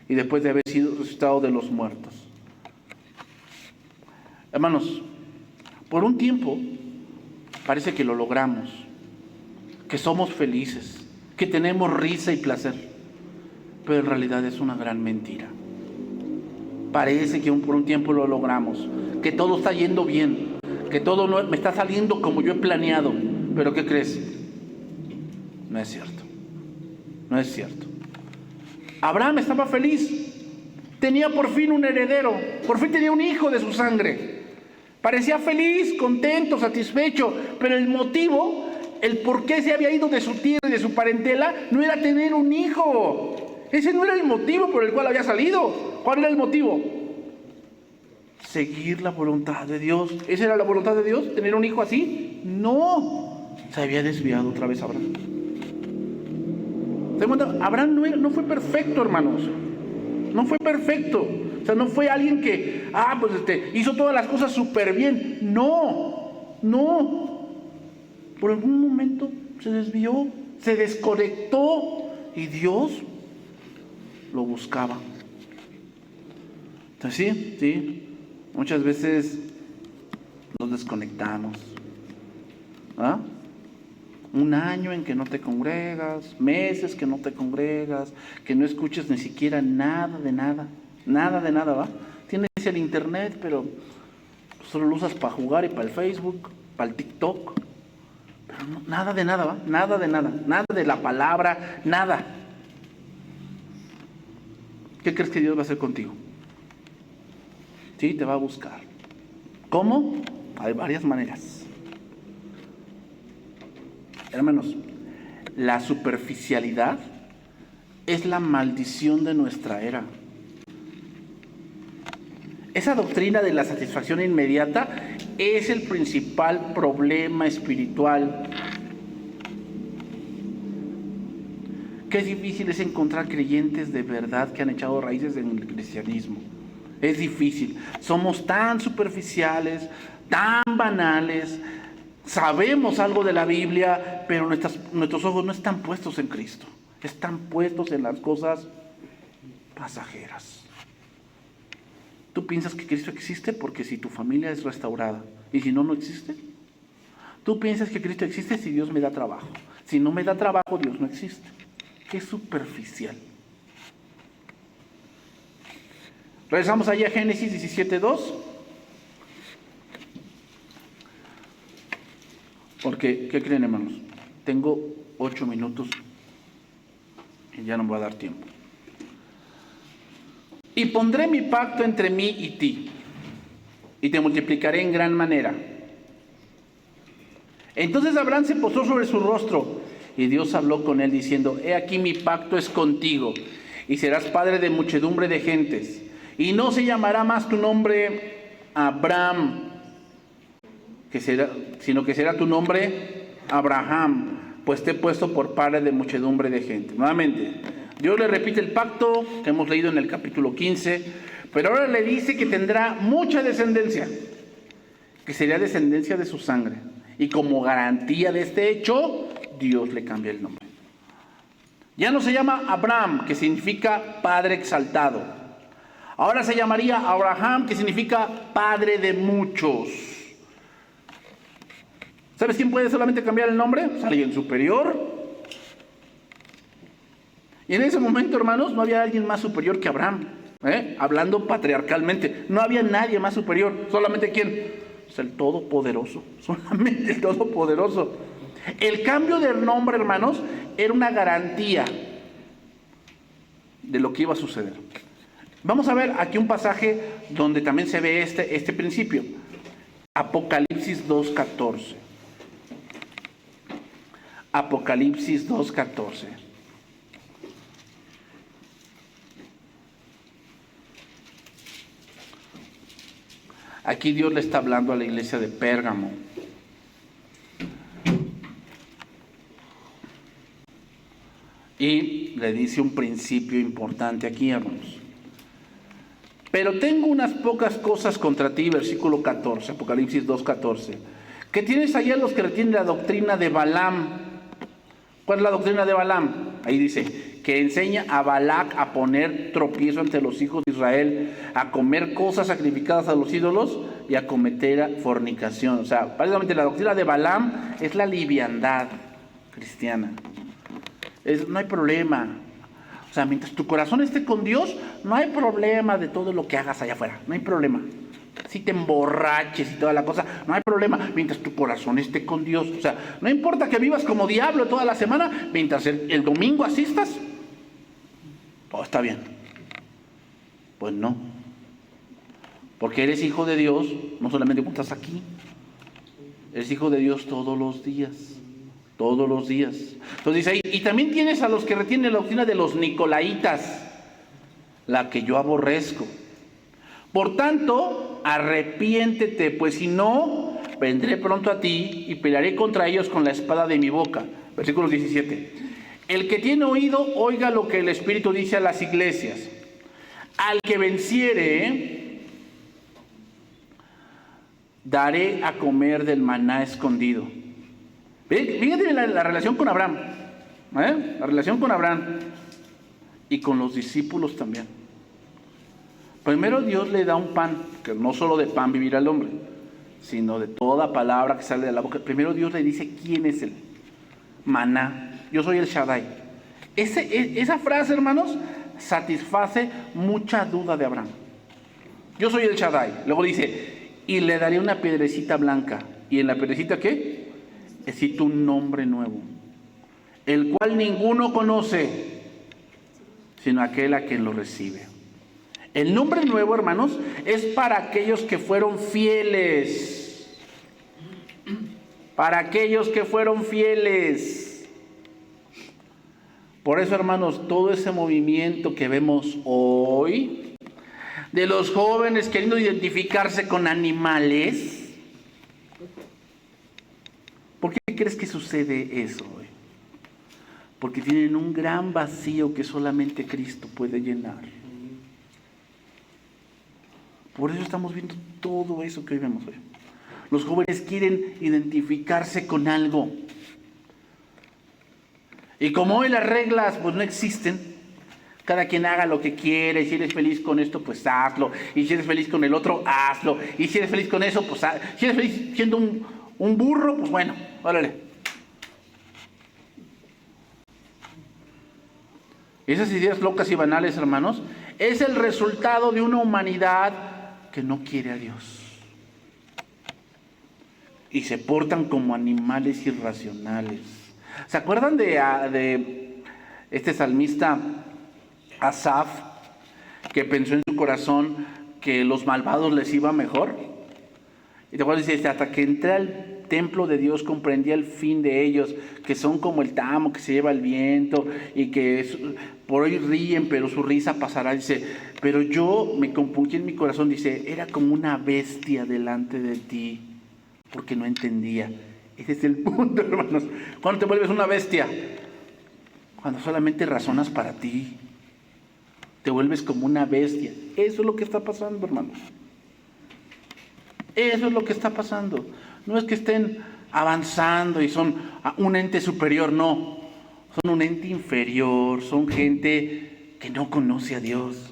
y después de haber sido resucitado de los muertos. Hermanos, por un tiempo parece que lo logramos, que somos felices, que tenemos risa y placer, pero en realidad es una gran mentira. Parece que por un tiempo lo logramos, que todo está yendo bien, que todo me está saliendo como yo he planeado, pero ¿qué crees? No es cierto, no es cierto. Abraham estaba feliz, tenía por fin un heredero, por fin tenía un hijo de su sangre. Parecía feliz, contento, satisfecho, pero el motivo, el por qué se había ido de su tierra y de su parentela, no era tener un hijo. Ese no era el motivo por el cual había salido. ¿Cuál era el motivo? Seguir la voluntad de Dios. ¿Esa era la voluntad de Dios? ¿Tener un hijo así? No. Se había desviado otra vez Abraham. ¿Se dan cuenta? Abraham no fue perfecto, hermanos. No fue perfecto. O sea, no fue alguien que, hizo todas las cosas súper bien. No. Por algún momento se desvió, se desconectó y Dios lo buscaba. Entonces, sí. Muchas veces nos desconectamos. Un año en que no te congregas, meses que no te congregas, que no escuches ni siquiera nada de nada, ¿va? Tienes el internet, pero solo lo usas para jugar y para el Facebook, para el TikTok, pero nada de nada, ¿va? Nada de la palabra, nada. ¿Qué crees que Dios va a hacer contigo? Sí, te va a buscar. ¿Cómo? Hay varias maneras. Hermanos, la superficialidad es la maldición de nuestra era. Esa doctrina de la satisfacción inmediata es el principal problema espiritual. Qué difícil es encontrar creyentes de verdad que han echado raíces en el cristianismo. Es difícil. Somos tan superficiales, tan banales. Sabemos algo de la Biblia, pero nuestros ojos no están puestos en Cristo. Están puestos en las cosas pasajeras. ¿Tú piensas que Cristo existe? Porque si tu familia es restaurada, y si no, no existe. ¿Tú piensas que Cristo existe si Dios me da trabajo? Si no me da trabajo, Dios no existe. Qué superficial. Regresamos allá a Génesis 17:2. Porque, ¿qué creen, hermanos? Tengo 8 minutos y ya no me va a dar tiempo. Y pondré mi pacto entre mí y ti, y te multiplicaré en gran manera. Entonces Abraham se postró sobre su rostro, y Dios habló con él diciendo: He aquí mi pacto es contigo, y serás padre de muchedumbre de gentes, y no se llamará más tu nombre Abraham, sino que será tu nombre Abraham, pues te he puesto por padre de muchedumbre de gente. Nuevamente, Dios le repite el pacto que hemos leído en el capítulo 15, pero ahora le dice que tendrá mucha descendencia, que sería descendencia de su sangre. Y como garantía de este hecho, Dios le cambia el nombre. Ya no se llama Abraham, que significa padre exaltado. Ahora se llamaría Abraham, que significa padre de muchos. ¿Sabes quién puede solamente cambiar el nombre? Pues alguien superior. Y en ese momento, hermanos, no había alguien más superior que Abraham. Hablando patriarcalmente, no había nadie más superior. ¿Solamente quién? Pues el Todopoderoso. Solamente el Todopoderoso. El cambio del nombre, hermanos, era una garantía de lo que iba a suceder. Vamos a ver aquí un pasaje donde también se ve este principio. Apocalipsis 2:14. Apocalipsis 2:14. Aquí Dios le está hablando a la iglesia de Pérgamo. Y le dice un principio importante aquí, hermanos. Pero tengo unas pocas cosas contra ti, versículo 14, Apocalipsis 2:14. Que tienes allá los que retienen la doctrina de Balaam, ¿Cuál es la doctrina de Balaam? Ahí dice, que enseña a Balac a poner tropiezo ante los hijos de Israel, a comer cosas sacrificadas a los ídolos y a cometer fornicación. O sea, básicamente la doctrina de Balaam es la liviandad cristiana. No hay problema. O sea, mientras tu corazón esté con Dios, no hay problema de todo lo que hagas allá afuera. No hay problema. Si te emborraches y toda la cosa, no hay problema mientras tu corazón esté con Dios. O sea, no importa que vivas como diablo toda la semana, mientras el domingo asistas, todo está bien. Pues no. Porque eres hijo de Dios, no solamente cuando estás aquí. Eres hijo de Dios todos los días. Todos los días. Entonces dice ahí, y también tienes a los que retienen la doctrina de los nicolaitas, la que yo aborrezco. Por tanto, arrepiéntete, pues si no, vendré pronto a ti y pelearé contra ellos con la espada de mi boca. Versículo 17. El que tiene oído, oiga lo que el Espíritu dice a las iglesias. Al que venciere, daré a comer del maná escondido. Fíjate la relación con Abraham. La relación con Abraham y con los discípulos también. Primero Dios le da un pan, que no solo de pan vivirá el hombre, sino de toda palabra que sale de la boca. Primero Dios le dice quién es él. Maná, yo soy el Shaddai. Esa frase, hermanos, satisface mucha duda de Abraham. Yo soy el Shaddai. Luego dice, y le daré una piedrecita blanca. ¿Y en la piedrecita qué? Existe un nombre nuevo, el cual ninguno conoce, sino aquel a quien lo recibe. El nombre nuevo, hermanos, es para aquellos que fueron fieles. Para aquellos que fueron fieles. Por eso, hermanos, todo ese movimiento que vemos hoy, de los jóvenes queriendo identificarse con animales, ¿por qué crees que sucede eso hoy? Porque tienen un gran vacío que solamente Cristo puede llenar. Por eso estamos viendo todo eso que hoy vemos hoy. Los jóvenes quieren identificarse con algo. Y como hoy las reglas pues no existen, cada quien haga lo que quiere. Y si eres feliz con esto, pues hazlo. Y si eres feliz con el otro, hazlo. Y si eres feliz con eso, pues hazlo. Si eres feliz siendo un burro, pues bueno, órale. Esas ideas locas y banales, hermanos, es el resultado de una humanidad que no quiere a Dios. Y se portan como animales irracionales. ¿Se acuerdan de este salmista Asaf, que pensó en su corazón que los malvados les iba mejor? Y te acuerdas, dice, hasta que entré al templo de Dios comprendí el fin de ellos, que son como el tamo que se lleva el viento y que por hoy ríen, pero su risa pasará. Dice, pero yo me compungí en mi corazón, dice, era como una bestia delante de ti, porque no entendía. Ese es el punto, hermanos. ¿Cuándo te vuelves una bestia? Cuando solamente razonas para ti. Te vuelves como una bestia. Eso es lo que está pasando, hermanos. Eso es lo que está pasando. No es que estén avanzando y son un ente superior, no. Son un ente inferior, son gente que no conoce a Dios.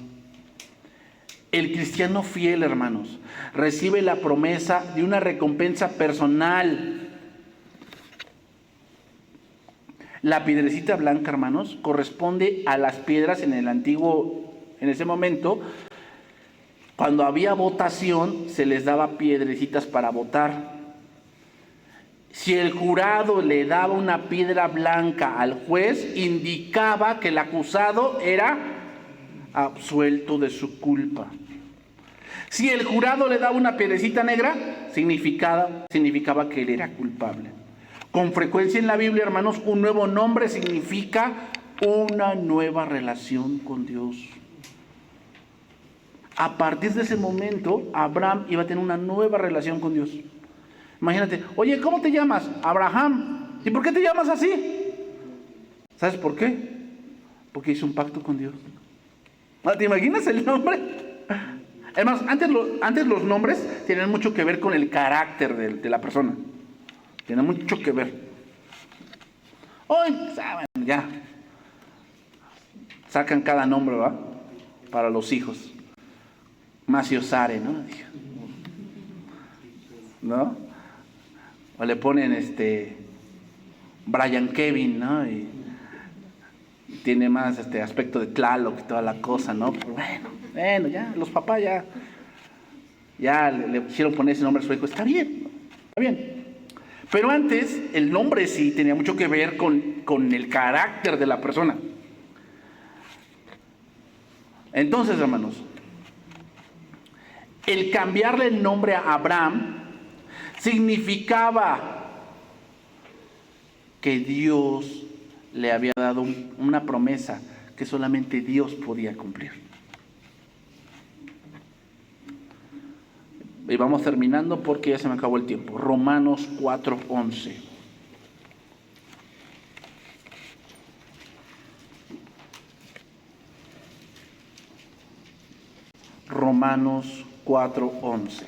El cristiano fiel, hermanos, recibe la promesa de una recompensa personal. La piedrecita blanca, hermanos, corresponde a las piedras en ese momento. Cuando había votación, se les daba piedrecitas para votar. Si el jurado le daba una piedra blanca al juez, indicaba que el acusado era absuelto de su culpa. Si el jurado le daba una piedrecita negra, significaba que él era culpable. Con frecuencia en la Biblia, hermanos, un nuevo nombre significa una nueva relación con Dios. A partir de ese momento, Abraham iba a tener una nueva relación con Dios. Imagínate, oye, ¿cómo te llamas? Abraham. ¿Y por qué te llamas así? ¿Sabes por qué? Porque hizo un pacto con Dios. ¿Te imaginas el nombre? Además, antes los nombres tenían mucho que ver con el carácter de la persona. Tienen mucho que ver. Hoy, saben, ya. Sacan cada nombre, ¿va? Para los hijos. Maciosare, ¿no? ¿No? O le ponen Brian Kevin, ¿no? Y tiene más aspecto de Tlaloc y toda la cosa, ¿no? Pero bueno, ya, los papás ya le quisieron poner ese nombre a su hijo. Está bien, está bien. Pero antes, el nombre sí tenía mucho que ver con el carácter de la persona. Entonces, hermanos, el cambiarle el nombre a Abraham significaba que Dios le había dado una promesa que solamente Dios podía cumplir. Y vamos terminando porque ya se me acabó el tiempo. Romanos 4:11. Romanos 4:11.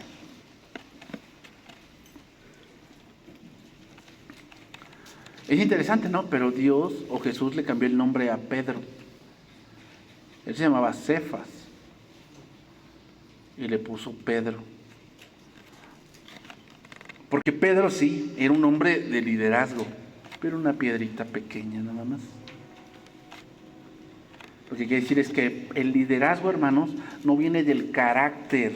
Es interesante, ¿no? Pero Dios o Jesús le cambió el nombre a Pedro. Él se llamaba Cefas y le puso Pedro. Porque Pedro sí, era un hombre de liderazgo, pero una piedrita pequeña nada más. Lo que quiere decir es que el liderazgo, hermanos, no viene del carácter.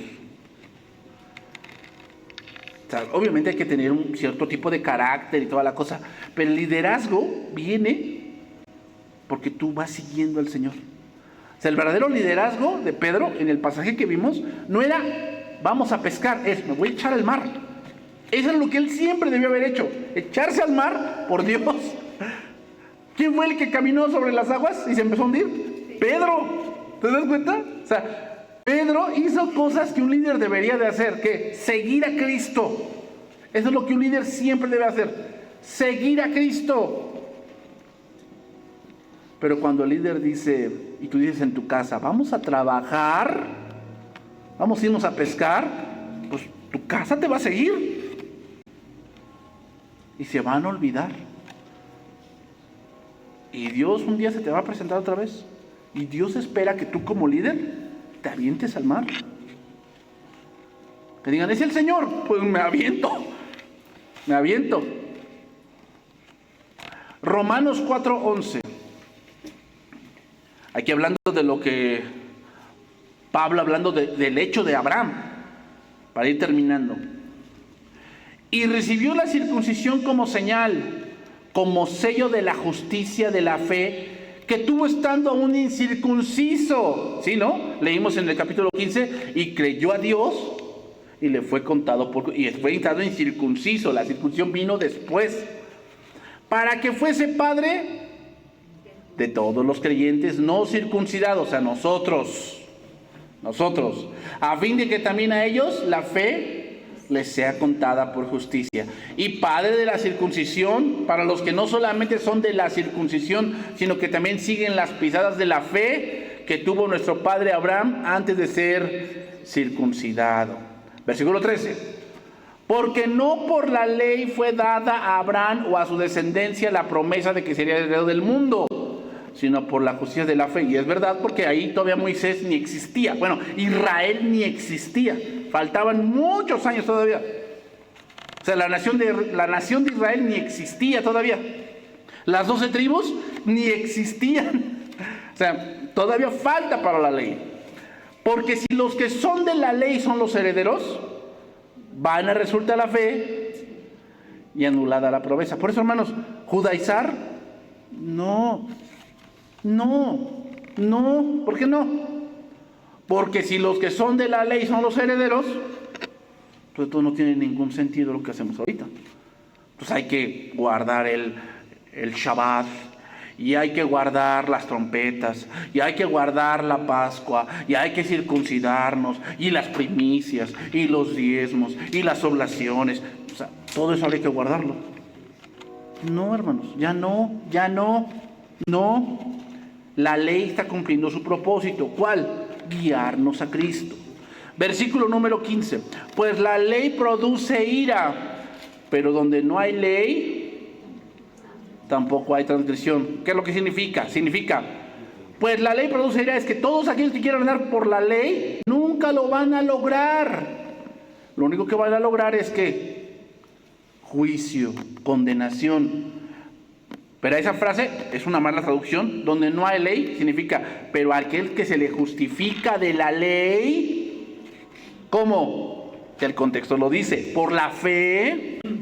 O sea, obviamente hay que tener un cierto tipo de carácter y toda la cosa, pero el liderazgo viene porque tú vas siguiendo al Señor. O sea, el verdadero liderazgo de Pedro, en el pasaje que vimos, no era vamos a pescar, es me voy a echar al mar. Eso es lo que él siempre debió haber hecho, echarse al mar por Dios. ¿Quién fue el que caminó sobre las aguas y se empezó a hundir? Pedro. ¿Te das cuenta? O sea, Pedro hizo cosas que un líder debería de hacer, que seguir a Cristo. Eso es lo que un líder siempre debe hacer, seguir a Cristo. Pero cuando el líder dice, y tú dices en tu casa, vamos a trabajar, vamos a irnos a pescar, pues tu casa te va a seguir. Y se van a olvidar. Y Dios un día se te va a presentar otra vez. Y Dios espera que tú como líder te avientes al mar. Que digan, es el Señor. Pues me aviento. Me aviento. Romanos 4:11. Aquí hablando de lo que Pablo hablando del hecho de Abraham. Para ir terminando. Y recibió la circuncisión como señal, como sello de la justicia de la fe, que tuvo estando aún incircunciso. ¿Sí, no? Leímos en el capítulo 15, y creyó a Dios, y le fue contado y fue estado incircunciso. La circuncisión vino después, para que fuese padre de todos los creyentes no circuncidados, a nosotros, a fin de que también a ellos la fe les sea contada por justicia. Y padre de la circuncisión para los que no solamente son de la circuncisión, sino que también siguen las pisadas de la fe que tuvo nuestro padre Abraham antes de ser circuncidado. Versículo 13. Porque no por la ley fue dada a Abraham o a su descendencia la promesa de que sería heredero del mundo, sino por la justicia de la fe. Y es verdad, porque ahí todavía Moisés ni existía. Bueno, Israel ni existía. Faltaban muchos años todavía. O sea, la nación de Israel ni existía todavía. Las 12 tribus ni existían. O sea, todavía falta para la ley. Porque si los que son de la ley son los herederos, van a resultar la fe y anulada la promesa. Por eso, hermanos, judaizar, no. ¿Por qué no? Porque si los que son de la ley son los herederos, pues esto no tiene ningún sentido lo que hacemos ahorita. Pues hay que guardar el Shabbat, y hay que guardar las trompetas, y hay que guardar la Pascua, y hay que circuncidarnos, y las primicias, y los diezmos, y las oblaciones. O sea, todo eso hay que guardarlo. No, hermanos, ya no. La ley está cumpliendo su propósito. ¿Cuál? Guiarnos a Cristo. Versículo número 15. Pues la ley produce ira, pero donde no hay ley, tampoco hay transgresión. ¿Qué es lo que significa? Significa, pues la ley produce ira, es que todos aquellos que quieran andar por la ley nunca lo van a lograr. Lo único que van a lograr es que juicio, condenación. Pero esa frase es una mala traducción. Donde no hay ley significa, pero aquel que se le justifica de la ley, ¿cómo? Que el contexto lo dice, por la fe. Eso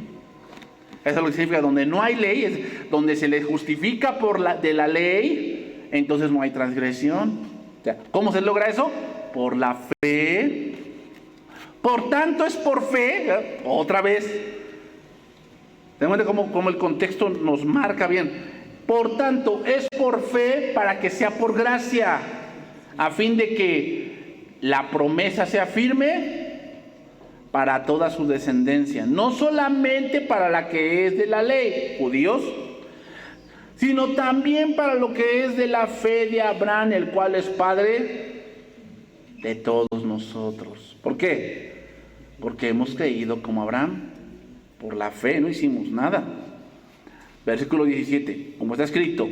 es lo que significa, donde no hay ley, es donde se le justifica de la ley, entonces no hay transgresión. O sea, ¿cómo se logra eso? Por la fe. Por tanto es por fe, otra vez. ¿Te das cuenta cómo el contexto nos marca bien? Por tanto es por fe para que sea por gracia, a fin de que la promesa sea firme para toda su descendencia, no solamente para la que es de la ley, judíos, sino también para lo que es de la fe de Abraham, el cual es padre de todos nosotros. ¿Por qué? Porque hemos creído como Abraham, por la fe, no hicimos nada. Versículo 17, como está escrito,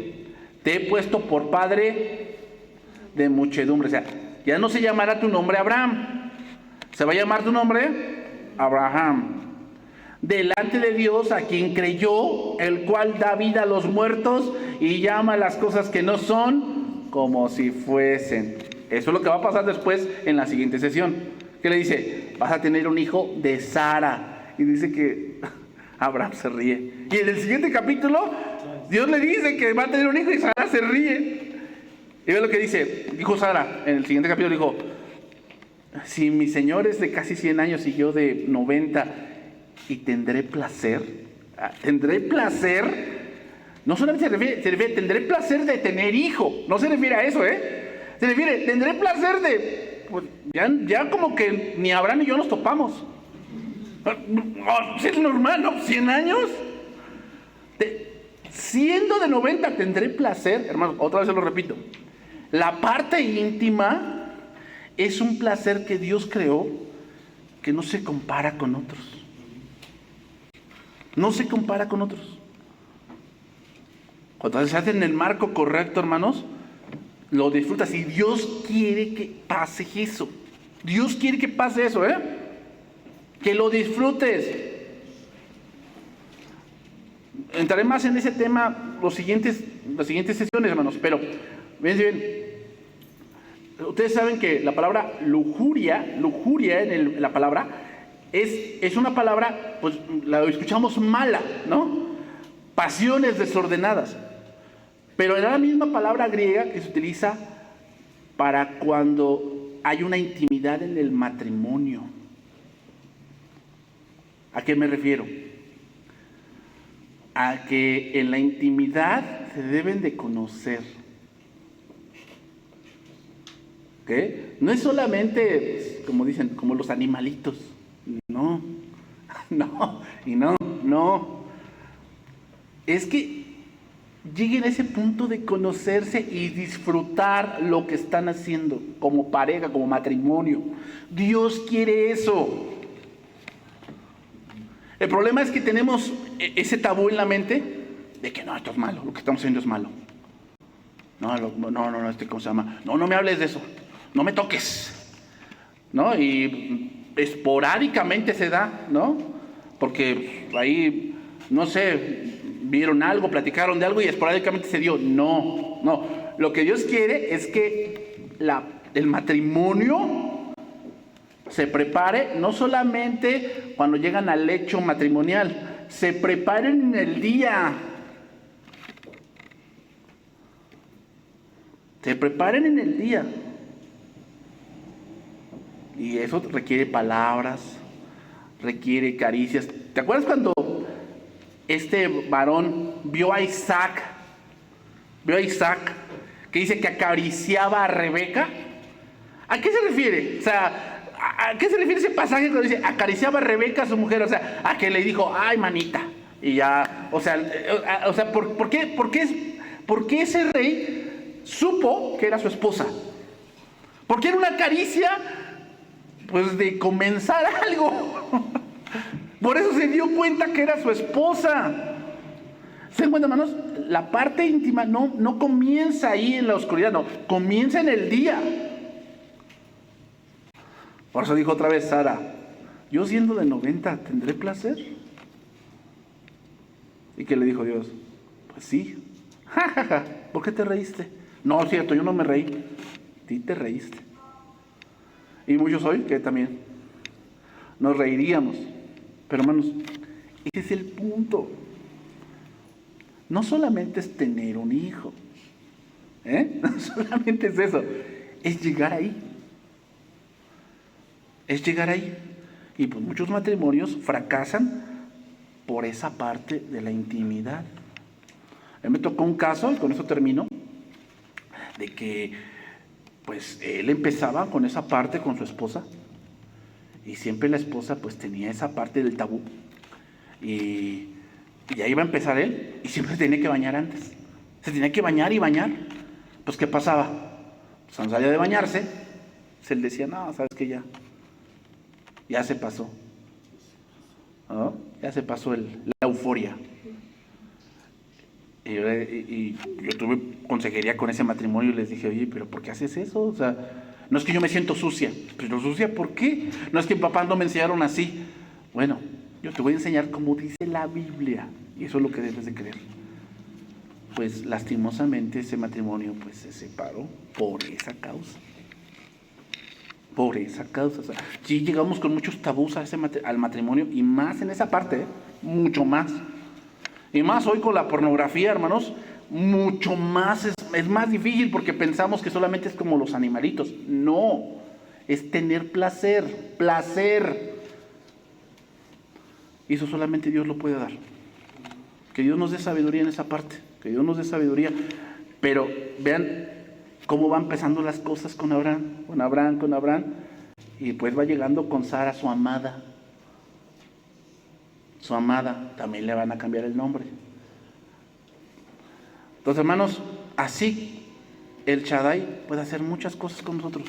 te he puesto por padre de muchedumbre. O sea, ya no se llamará tu nombre Abraham, se va a llamar tu nombre Abraham, delante de Dios a quien creyó, el cual da vida a los muertos y llama las cosas que no son como si fuesen. Eso es lo que va a pasar después en la siguiente sesión. ¿Qué le dice? Vas a tener un hijo de Sara. Y dice que Abraham se ríe. Y en el siguiente capítulo Dios le dice que va a tener un hijo y Sara se ríe. Y ve lo que dice, dijo Sara en el siguiente capítulo, dijo, si mi señor es de casi 100 años y yo de 90, y tendré placer, no solamente se refiere, tendré placer de tener hijo, no se refiere a eso, se refiere, tendré placer de, pues ya como que ni Abraham ni yo nos topamos. Es normal, ¿no? 100 años, siendo de 90 tendré placer, hermanos, otra vez se lo repito, la parte íntima es un placer que Dios creó que no se compara con otros. No se compara con otros. Cuando se hace en el marco correcto, hermanos, lo disfrutas. Y Dios quiere que pase eso. Dios quiere que pase eso, que lo disfrutes. Entraré más en ese tema las siguientes sesiones, hermanos. Pero, bien. Ustedes saben que la palabra lujuria en la palabra es una palabra, pues la escuchamos mala, ¿no? Pasiones desordenadas. Pero era la misma palabra griega que se utiliza para cuando hay una intimidad en el matrimonio. ¿A qué me refiero? A que en la intimidad se deben de conocer. ¿Qué? No es solamente, pues, como dicen, como los animalitos. No. Es que lleguen a ese punto de conocerse y disfrutar lo que están haciendo como pareja, como matrimonio. Dios quiere eso. El problema es que tenemos ese tabú en la mente de que no, esto es malo, lo que estamos haciendo es malo. No, ¿cómo se llama? No me hables de eso. No me toques, ¿no? Y esporádicamente se da, ¿no? Porque ahí, no sé, vieron algo, platicaron de algo y esporádicamente se dio. No. Lo que Dios quiere es que el matrimonio se prepare, no solamente cuando llegan al lecho matrimonial, se preparen en el día. Se preparen en el día. Y eso requiere palabras, requiere caricias. ¿Te acuerdas cuando este varón vio a Isaac, que dice que acariciaba a Rebeca? ¿A qué se refiere? O sea, ¿a qué se refiere ese pasaje cuando dice acariciaba a Rebeca, su mujer? O sea, a que le dijo, ay, manita. Y ya, o sea, ¿por qué ese rey supo que era su esposa? Porque era una caricia, pues, de comenzar algo. Por eso se dio cuenta que era su esposa. ¿Se dan cuenta, hermanos? La parte íntima no comienza ahí en la oscuridad, no, comienza en el día. Por eso dijo otra vez Sara, yo siendo de 90, ¿tendré placer? ¿Y qué le dijo Dios? Pues sí. Ja, ja, ja. ¿Por qué te reíste? No, es cierto, yo no me reí. Tú te reíste. Y muchos hoy que también nos reiríamos. Pero hermanos, ese es el punto. No solamente es tener un hijo. No solamente es eso. Es llegar ahí. Es llegar ahí. Y pues muchos matrimonios fracasan por esa parte de la intimidad. A mí me tocó un caso, y con eso termino, de que pues él empezaba con esa parte con su esposa, y siempre la esposa pues tenía esa parte del tabú, y ya iba a empezar él, y siempre tenía que bañar antes. Se tenía que bañar y bañar. Pues ¿qué pasaba? Pues cuando salía de bañarse, se le decía, no, sabes que ya se pasó, ¿no? Ya se pasó la euforia. Y yo tuve consejería con ese matrimonio y les dije, oye, pero ¿por qué haces eso? O sea, no es que yo me siento sucia. ¿Pero sucia por qué? No es que papá no me enseñaron así. Bueno, yo te voy a enseñar cómo dice la Biblia. Y eso es lo que debes de creer. Pues lastimosamente ese matrimonio pues se separó por esa causa. Por esa causa. O sea, sí llegamos con muchos tabús al matrimonio, y más en esa parte, mucho más. Y más hoy con la pornografía, hermanos, mucho más es más difícil, porque pensamos que solamente es como los animalitos. No, es tener placer. Y eso solamente Dios lo puede dar. Que Dios nos dé sabiduría en esa parte, que Dios nos dé sabiduría. Pero vean cómo van empezando las cosas con Abraham, y pues va llegando con Sara, su amada. Su amada, también le van a cambiar el nombre. Entonces, hermanos, así el Shaddai puede hacer muchas cosas con nosotros.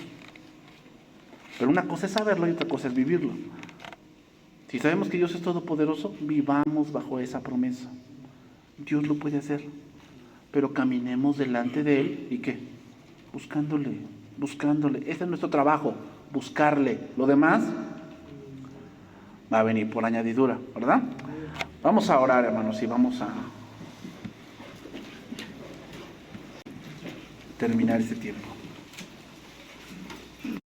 Pero una cosa es saberlo y otra cosa es vivirlo. Si sabemos que Dios es todopoderoso, vivamos bajo esa promesa. Dios lo puede hacer. Pero caminemos delante de Él, ¿y qué? Buscándole. Ese es nuestro trabajo, buscarle. Lo demás va a venir por añadidura, ¿verdad? Vamos a orar, hermanos, y vamos a terminar este tiempo.